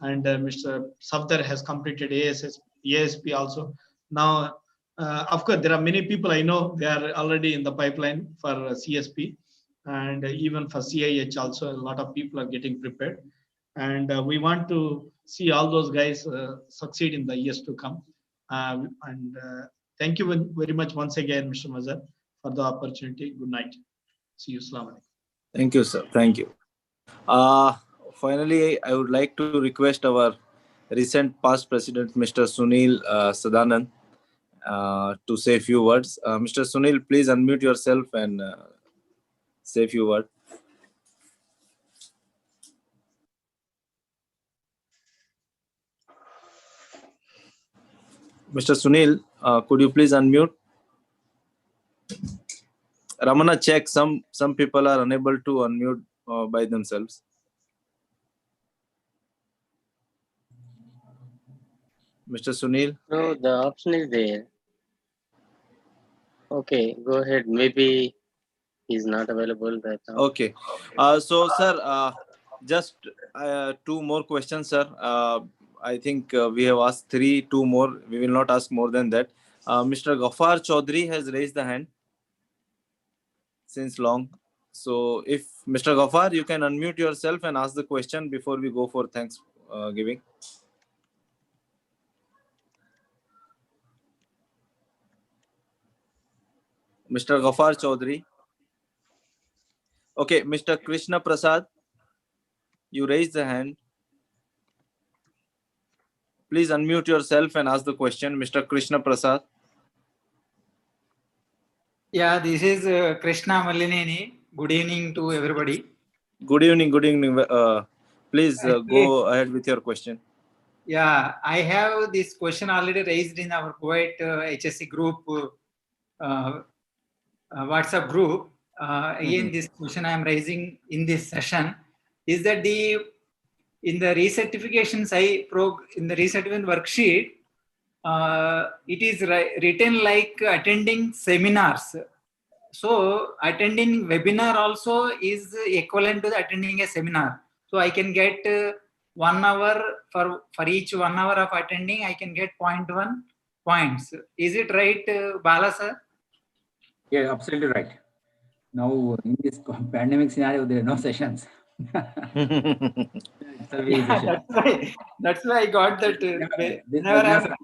[SPEAKER 11] and Mr. Safdar has completed ASP also. Now, of course, there are many people I know they are already in the pipeline for CSP, and even for CIH also. A lot of people are getting prepared, and we want to see all those guys succeed in the years to come. And thank you very much once again, Mr. Mazhar, for the opportunity. Good night. See you. Assalamu alaikum.
[SPEAKER 7] Thank you, sir. Thank you. Finally, I would like to request our recent past president, Mr. Sunil Sadanand, to say a few words. Mr. Sunil, please unmute yourself and say a few words. Mr. Sunil, could you please unmute? Ramana, check. Some people are unable to unmute by themselves. Mr. Sunil?
[SPEAKER 2] No, the option is there. Okay, go ahead. Maybe he's not available right now.
[SPEAKER 7] Okay. So, sir, just 2 more questions, sir. I think we have asked 2 more. We will not ask more than that. Mr. Ghaffar Chaudhary has raised the hand since long. So, if Mr. Ghaffar, you can unmute yourself and ask the question before we go for thanks giving. Mr. Ghaffar Chaudhary. Okay, Mr. Krishna Prasad, you raised the hand. Please unmute yourself and ask the question, Mr. Krishna Prasad.
[SPEAKER 12] Yeah, this is Krishna Mallineni. Good evening to everybody.
[SPEAKER 7] Good evening. Good evening. Please go ahead with your question.
[SPEAKER 12] Yeah, I have this question already raised in our Kuwait HSE group, WhatsApp group. Again, this question I am raising in this session is that in the recertification in the recertification worksheet, it is written like attending seminars. So attending webinar also is equivalent to attending a seminar. So I can get 1 hour for each 1 hour of attending, I can get 0.1 points. Is it right, Bala sir?
[SPEAKER 6] Yeah, absolutely right. Now in this pandemic scenario, there are no sessions.
[SPEAKER 12] That's why I got that. Whenever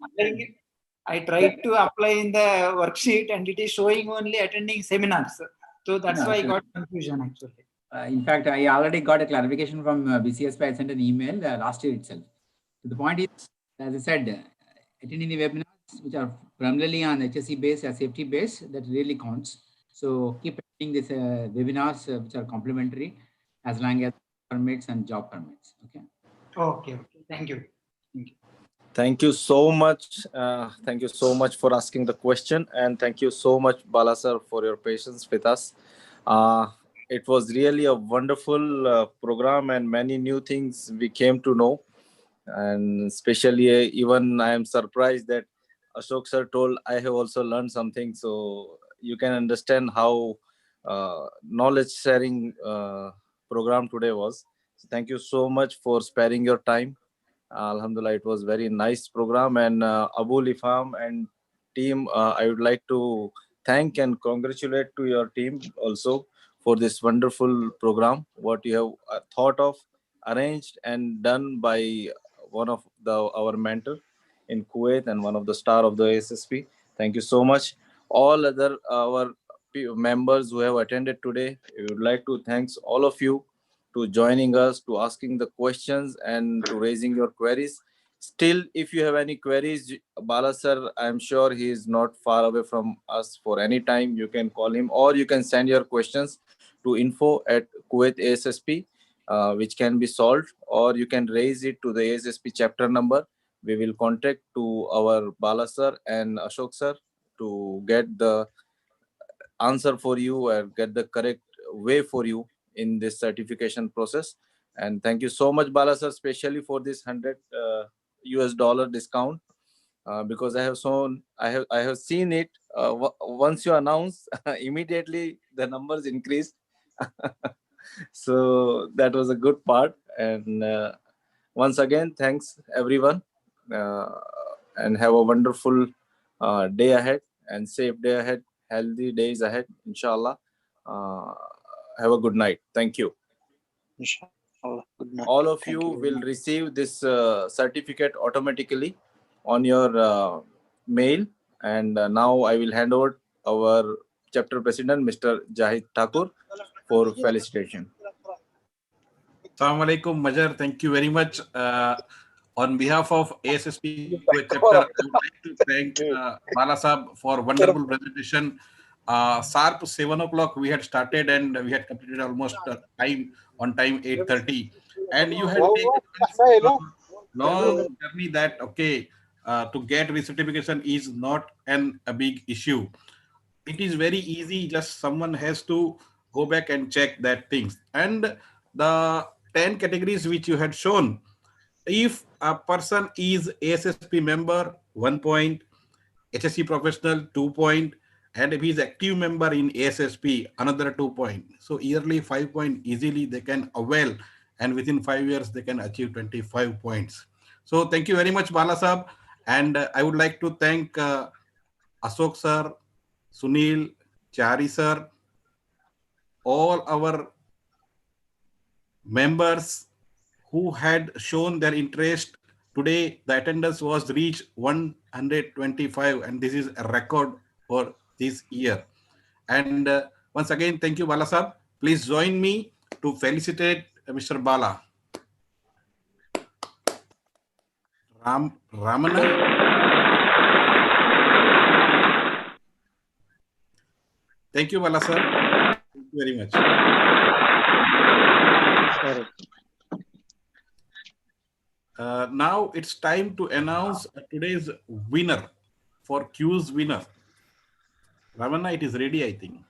[SPEAKER 12] I tried to apply in the worksheet and it is showing only attending seminars. So that's why I got confusion actually.
[SPEAKER 6] In fact, I already got a clarification from BCSP. I sent an email last year itself. So the point is, as I said, attending the webinars which are primarily on HSE base or safety base, that really counts. So keep attending these webinars which are complementary as long as permits and job permits. Okay.
[SPEAKER 12] Okay. Thank you.
[SPEAKER 7] Thank you so much. Thank you so much for asking the question, and thank you so much, Bala sir, for your patience with us. It was really a wonderful program, and many new things we came to know. And especially, even I am surprised that Ashok sir told I have also learned something. So you can understand how knowledge sharing program today was. So thank you so much for sparing your time. Alhamdulillah, it was very nice program, and Abu Ifam and team, I would like to thank and congratulate to your team also for this wonderful program. What you have thought of, arranged and done by one of our mentor in Kuwait and one of the star of the ASSP. Thank you so much. All other our members who have attended today, we would like to thank all of you to joining us, to asking the questions and to raising your queries. Still, if you have any queries, Bala sir, I'm sure he is not far away from us for any time. You can call him or you can send your questions to info@Kuwait ASSP, which can be solved, or you can raise it to the ASSP chapter number. We will contact to our Bala sir and Ashok sir to get the answer for you and get the correct way for you in this certification process. And thank you so much, Bala sir, especially for this $100 discount, because I have seen it. Once you announce, immediately the numbers increased. So that was a good part. And once again, thanks everyone, uh, and have a wonderful day ahead and safe day ahead, healthy days ahead, inshallah. Have a good night. Thank you.
[SPEAKER 13] Inshallah. Good night.
[SPEAKER 7] All of
[SPEAKER 13] Thank
[SPEAKER 7] you
[SPEAKER 13] you very
[SPEAKER 7] will
[SPEAKER 13] much.
[SPEAKER 7] receive this certificate automatically on your mail. And now I will hand over our chapter president, Mr. Jahid Thakur, for felicitation.
[SPEAKER 4] Assalamu alaikum, Majar. Thank you very much. On behalf of ASSP Kuwait chapter, I would like to thank Bala Sahab for wonderful presentation. Sharp 7 o'clock we had started and we had completed almost time on time 8:30. And you had taken us a long journey that to get recertification is not a big issue. It is very easy, just someone has to go back and check that things. And the 10 categories which you had shown, if a person is ASSP member 1 point, HSE professional 2 point, and if he is active member in ASSP another 2 point, so yearly 5 point easily they can avail, and within 5 years they can achieve 25 points. So thank you very much, Bala Sahab. And I would like to thank Ashok sir, Sunil, Chari sir, all our members who had shown their interest. Today, the attendance was reached 125, and this is a record for this year. And once again, thank you, Bala Sahab. Please join me to felicitate Mr. Bala. Ramana. Thank you, Bala sir. Thank you very much.
[SPEAKER 2] Sorry.
[SPEAKER 4] Now it's time to announce today's winner for Q's winner. Ravana, it is ready, I think.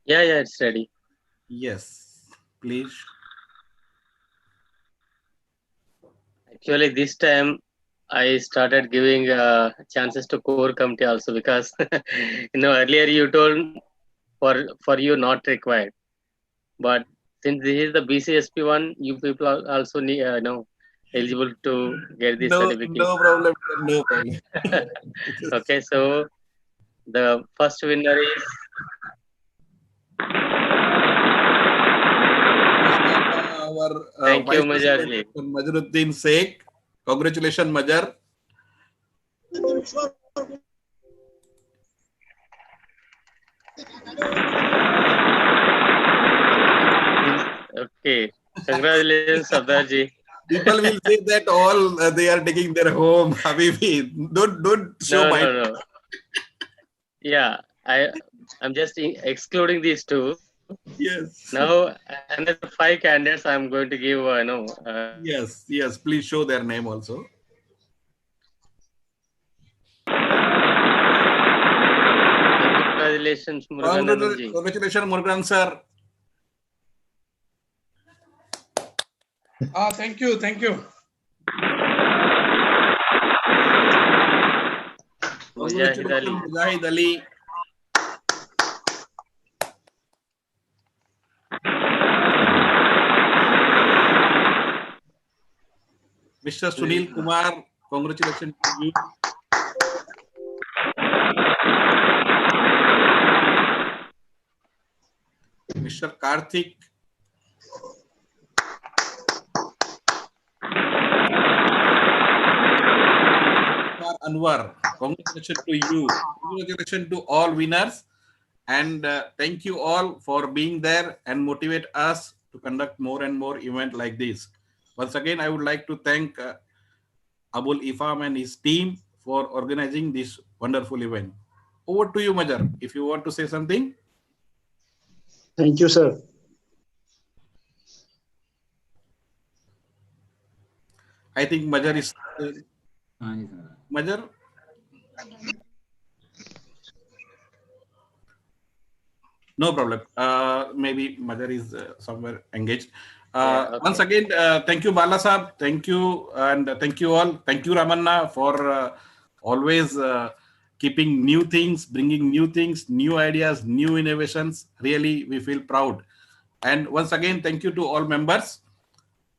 [SPEAKER 2] Yeah, it's ready.
[SPEAKER 4] Yes, please.
[SPEAKER 2] Actually, this time I started giving chances to core committee also, because earlier you told for you not required, but since this is the BCSP one, you people are also eligible to get this certificate.
[SPEAKER 4] No problem. No problem.
[SPEAKER 2] Okay, so the first winner is
[SPEAKER 4] our
[SPEAKER 2] thank you,
[SPEAKER 4] Vice
[SPEAKER 2] Majarji.
[SPEAKER 4] President Majaruddin Sheikh. Congratulations, Majar.
[SPEAKER 2] Okay, congratulations, Sardarji.
[SPEAKER 4] People will say that all they are taking their home, Habibi. Don't show my.
[SPEAKER 2] No. Yeah, I'm just excluding these two.
[SPEAKER 4] Yes.
[SPEAKER 2] Now another 5 candidates I'm going to give.
[SPEAKER 4] Yes. Please show their name also.
[SPEAKER 2] Congratulations, Muruganandanji.
[SPEAKER 4] Congratulations, Murugan sir.
[SPEAKER 14] Thank you.
[SPEAKER 2] Mujahid Ali.
[SPEAKER 4] Mujahid Ali. Mr. Sunil Kumar, congratulations to you. Mr. Karthik. Anwar. Congratulations to you. Congratulations to all winners. And thank you all for being there and motivate us to conduct more and more events like this. Once again, I would like to thank Abul Ifam and his team for organizing this wonderful event. Over to you, Majar, if you want to say something.
[SPEAKER 5] Thank you, sir.
[SPEAKER 4] I think Majar is... Majar? No problem. Maybe Majar is somewhere engaged.
[SPEAKER 2] Okay.
[SPEAKER 4] Once again, thank you, Bala Sahab. Thank you. And thank you all. Thank you, Ramanna, for always keeping new things, bringing new things, new ideas, new innovations. Really, we feel proud. And once again, thank you to all members.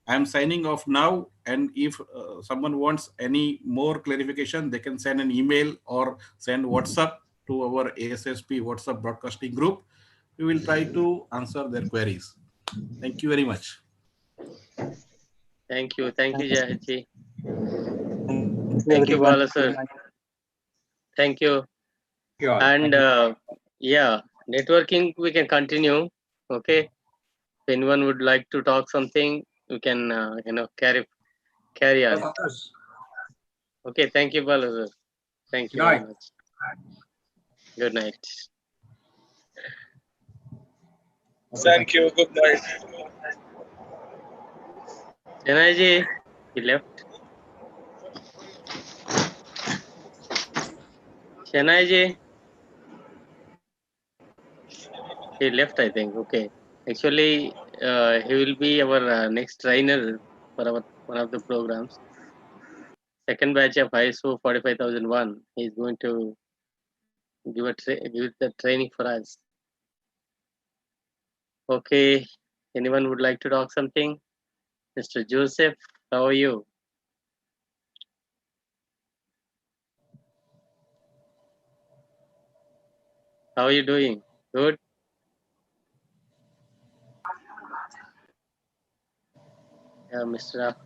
[SPEAKER 4] I'm signing off now. And if someone wants any more clarification, they can send an email or send WhatsApp to our ASSP WhatsApp broadcasting group. We will try to answer their queries. Thank you very much.
[SPEAKER 2] Thank you. Thank you, Jahidji.
[SPEAKER 13] Thank
[SPEAKER 2] you, Bala sir. Thank you. And yeah, networking we can continue. Okay. If anyone would like to talk something, we can carry on. Okay. Thank you, Bala sir. Thank you very much. Good night.
[SPEAKER 14] Thank you. Good night.
[SPEAKER 2] Chennai, he left. Chennai, he left, I think. Okay. Actually, he will be our next trainer for our one of the programs. Second batch of ISO 45001. He is going to give the training for us. Okay. Anyone would like to talk something? Mr. Joseph, how are you? How are you doing? Good? Yeah, Mr.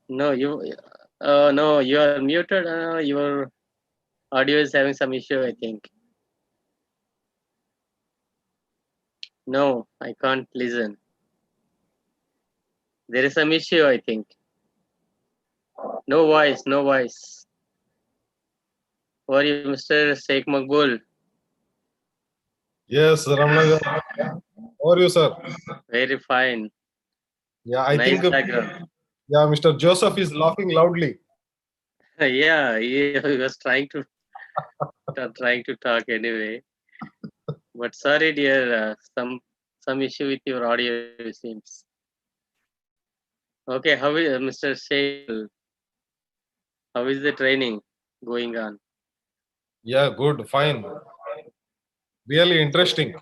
[SPEAKER 2] No, you are muted. Your audio is having some issue, I think. No, I can't listen. There is some issue, I think. No voice, no voice. How are you, Mr. Sheikh Makbul?
[SPEAKER 14] Yes, Ramana. How are you, sir?
[SPEAKER 2] Very fine.
[SPEAKER 14] Yeah, I
[SPEAKER 2] Nice
[SPEAKER 14] think
[SPEAKER 2] background.
[SPEAKER 14] yeah, Mr. Joseph is laughing loudly.
[SPEAKER 2] Yeah, he was trying to talk anyway. But sorry, dear, some issue with your audio seems. Okay, how is Mr. Sheikh? How is the training going on?
[SPEAKER 14] Yeah, good, fine. Really interesting.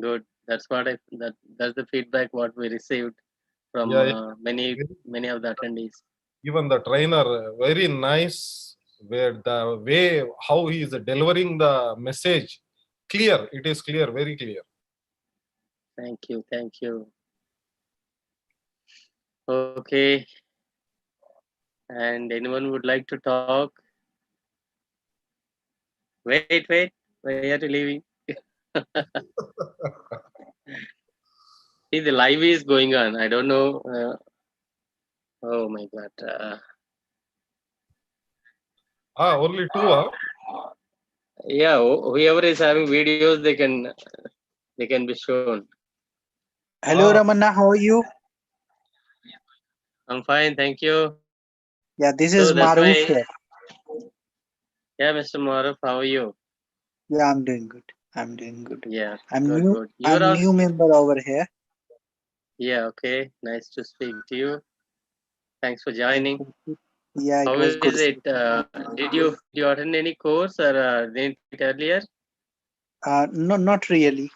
[SPEAKER 2] Good. That's the feedback what we received from many of the attendees.
[SPEAKER 14] Even the trainer, very nice. Where the way how he is delivering the message, clear. It is clear, very clear.
[SPEAKER 2] Thank you. Thank you. Okay. And anyone would like to talk? Wait. Why are you leaving? See, the live is going on. I don't know. Oh my God.
[SPEAKER 14] Only two.
[SPEAKER 2] Yeah, whoever is having videos, they can be shown.
[SPEAKER 13] Hello, Ramanna. How are you?
[SPEAKER 2] I'm fine, thank you.
[SPEAKER 13] Yeah, this is Maruf here.
[SPEAKER 2] Yeah, Mr. Maruf, how are you?
[SPEAKER 13] Yeah, I'm doing good.
[SPEAKER 2] Yeah,
[SPEAKER 13] I'm
[SPEAKER 2] good,
[SPEAKER 13] new.
[SPEAKER 2] good.
[SPEAKER 13] I'm new member over here.
[SPEAKER 2] Yeah, okay. Nice to speak to you. Thanks for joining.
[SPEAKER 13] Yeah,
[SPEAKER 2] How
[SPEAKER 13] it was
[SPEAKER 2] is
[SPEAKER 13] good.
[SPEAKER 2] it? Did you attend any course or didn't it earlier?
[SPEAKER 13] No, not really.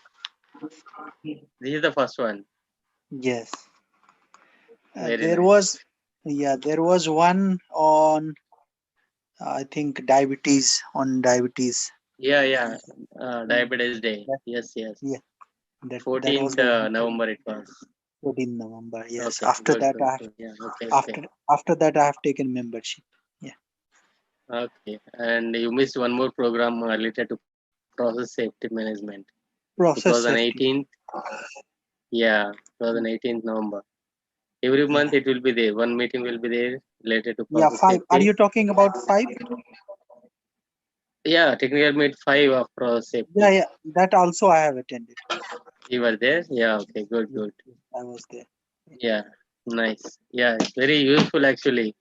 [SPEAKER 2] This is the first one.
[SPEAKER 13] Yes.
[SPEAKER 2] Very
[SPEAKER 13] There
[SPEAKER 2] nice.
[SPEAKER 13] was one on I think diabetes.
[SPEAKER 2] Yeah. Diabetes Day. Yes.
[SPEAKER 13] Yeah, that
[SPEAKER 2] 14th
[SPEAKER 13] was the one.
[SPEAKER 2] November it was.
[SPEAKER 13] 14 November. Yes.
[SPEAKER 2] Okay,
[SPEAKER 13] After
[SPEAKER 2] good.
[SPEAKER 13] that,
[SPEAKER 2] Yeah, okay.
[SPEAKER 13] after that, I have taken membership. Yeah.
[SPEAKER 2] Okay, and you missed one more program related to process safety management.
[SPEAKER 13] Process safety.
[SPEAKER 2] 2018, yeah, 2018 November. Every month it will be there. One meeting will be there related to
[SPEAKER 13] Yeah,
[SPEAKER 2] process
[SPEAKER 13] 5. Are
[SPEAKER 2] safety.
[SPEAKER 13] you talking about 5?
[SPEAKER 2] Yeah, technical meet 5 of process safety.
[SPEAKER 13] Yeah, yeah. That also I have attended.
[SPEAKER 2] You were there? Yeah, okay, good,
[SPEAKER 13] Yes,
[SPEAKER 2] good.
[SPEAKER 13] yes, I was there.
[SPEAKER 2] Yeah, nice. Yeah, it's very useful actually.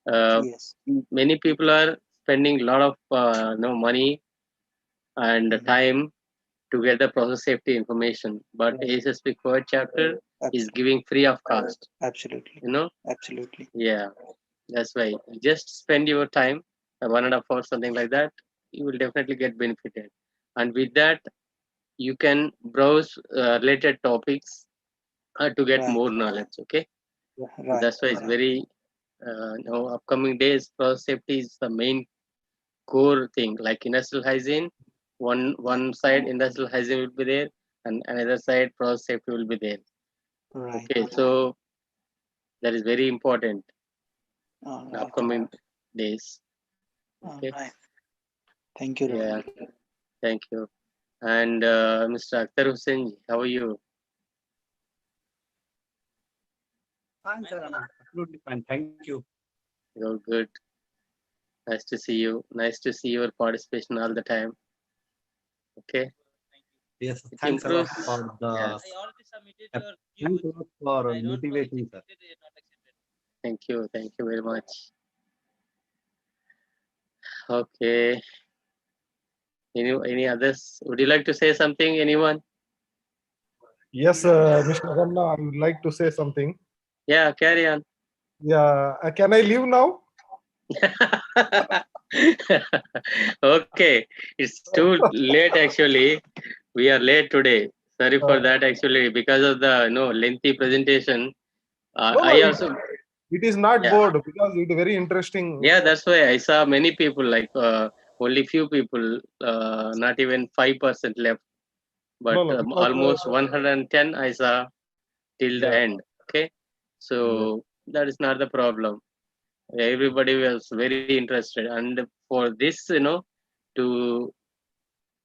[SPEAKER 13] Yes.
[SPEAKER 2] Many people are spending a lot of money and time to get the process safety information, but
[SPEAKER 13] Right.
[SPEAKER 2] ASSP Kuwait chapter is
[SPEAKER 13] Absolutely.
[SPEAKER 2] giving free of cost.
[SPEAKER 13] Absolutely.
[SPEAKER 2] You know?
[SPEAKER 13] Absolutely.
[SPEAKER 2] Yeah, that's why. Just spend your time, 1.5 hours, something like that. You will definitely get benefited. And with that, you can browse related topics to get
[SPEAKER 13] Right.
[SPEAKER 2] more knowledge. Okay,
[SPEAKER 13] Right.
[SPEAKER 2] that's why it's very upcoming days. Process safety is the main core thing. Like industrial hygiene, one side industrial hygiene will be there, and another side process safety will be there.
[SPEAKER 13] Right.
[SPEAKER 2] Okay, so that is very important
[SPEAKER 13] All
[SPEAKER 2] in
[SPEAKER 13] right.
[SPEAKER 2] upcoming days.
[SPEAKER 13] All
[SPEAKER 2] Okay,
[SPEAKER 13] right. Thank you,
[SPEAKER 2] yeah,
[SPEAKER 13] Ravi.
[SPEAKER 2] thank you. And Mr. Akhtar Hussain, how are you?
[SPEAKER 15] Fine, sir. I'm absolutely fine. Thank you.
[SPEAKER 2] You're good. Nice to see you. Nice to see your participation all the time. Okay,
[SPEAKER 15] Yes,
[SPEAKER 2] it
[SPEAKER 15] thanks a lot
[SPEAKER 2] improves.
[SPEAKER 15] for the.
[SPEAKER 2] Yes,
[SPEAKER 15] Thanks a lot for motivating, sir.
[SPEAKER 2] thank you very much. Okay, any others? Would you like to say something? Anyone?
[SPEAKER 14] Yes, Mr. Ganna, I would like to say something.
[SPEAKER 2] Yeah, carry on.
[SPEAKER 14] Yeah, can I leave now?
[SPEAKER 2] Okay, it's too late actually. We are late today. Sorry for that actually because of the lengthy presentation.
[SPEAKER 14] No,
[SPEAKER 2] I
[SPEAKER 14] no,
[SPEAKER 2] also
[SPEAKER 14] it is not
[SPEAKER 2] yeah
[SPEAKER 14] bored because it is very interesting.
[SPEAKER 2] yeah that's why I saw many people like only few people not even 5% left, but
[SPEAKER 14] No, no, because
[SPEAKER 2] almost 110 I saw till the
[SPEAKER 14] yeah,
[SPEAKER 2] end. Okay,
[SPEAKER 14] yeah,
[SPEAKER 2] so that is not the problem. Everybody was very interested, and for this to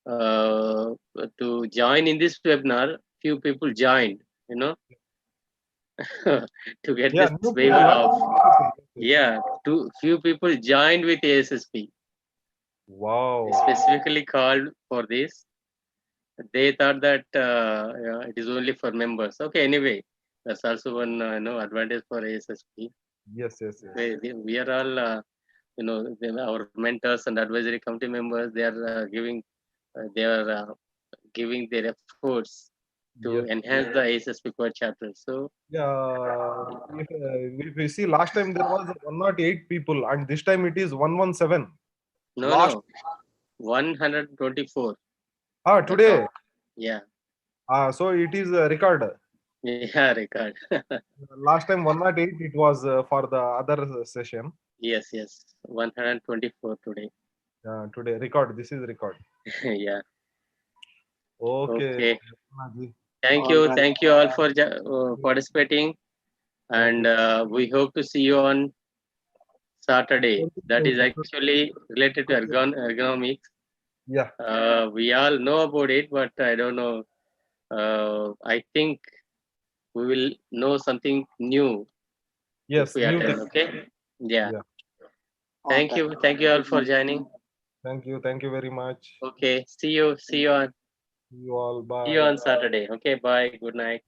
[SPEAKER 2] uh, to join in this webinar, few people joined, to get
[SPEAKER 14] yeah,
[SPEAKER 2] this
[SPEAKER 14] new
[SPEAKER 2] waiver
[SPEAKER 14] people, lot
[SPEAKER 2] off.
[SPEAKER 14] of new people. Yes, yes.
[SPEAKER 2] Yeah, too few people joined with ASSP,
[SPEAKER 14] Wow.
[SPEAKER 2] specifically called for this. They thought that yeah, it is only for members. Okay, anyway, that's also one advantage for ASSP.
[SPEAKER 14] Yes, yes, yes.
[SPEAKER 2] We are all our mentors and advisory committee members. They are giving their efforts to
[SPEAKER 14] Yes.
[SPEAKER 2] enhance the ASSP core chapter. So
[SPEAKER 14] Yeah, if we see last time there was 108 people, and this time it is 117. Last
[SPEAKER 2] no 124. The top.
[SPEAKER 14] today.
[SPEAKER 2] Yeah.
[SPEAKER 14] So it is a record.
[SPEAKER 2] Yeah, record.
[SPEAKER 14] Last time 108 it was for the other session.
[SPEAKER 2] Yes, 124 today.
[SPEAKER 14] Today record. This is record.
[SPEAKER 2] Yeah.
[SPEAKER 14] Okay.
[SPEAKER 2] Okay.
[SPEAKER 14] Naji.
[SPEAKER 13] All right.
[SPEAKER 2] Thank you all for participating,
[SPEAKER 14] Thank
[SPEAKER 2] and
[SPEAKER 14] you.
[SPEAKER 2] we hope to see you on Saturday. That is
[SPEAKER 14] Definitely.
[SPEAKER 2] actually related to ergonomics.
[SPEAKER 14] Yeah.
[SPEAKER 2] We all know about it, but I don't know. I think we will know something new if
[SPEAKER 14] Yes.
[SPEAKER 2] we
[SPEAKER 14] New thing.
[SPEAKER 2] attend. Okay. Yeah.
[SPEAKER 14] Yeah.
[SPEAKER 13] All right.
[SPEAKER 2] Thank you all for joining.
[SPEAKER 14] Thank you. Thank you very much.
[SPEAKER 2] Okay. See you
[SPEAKER 14] See you all.
[SPEAKER 2] on
[SPEAKER 14] Bye.
[SPEAKER 2] Saturday. Okay. Bye. Good night.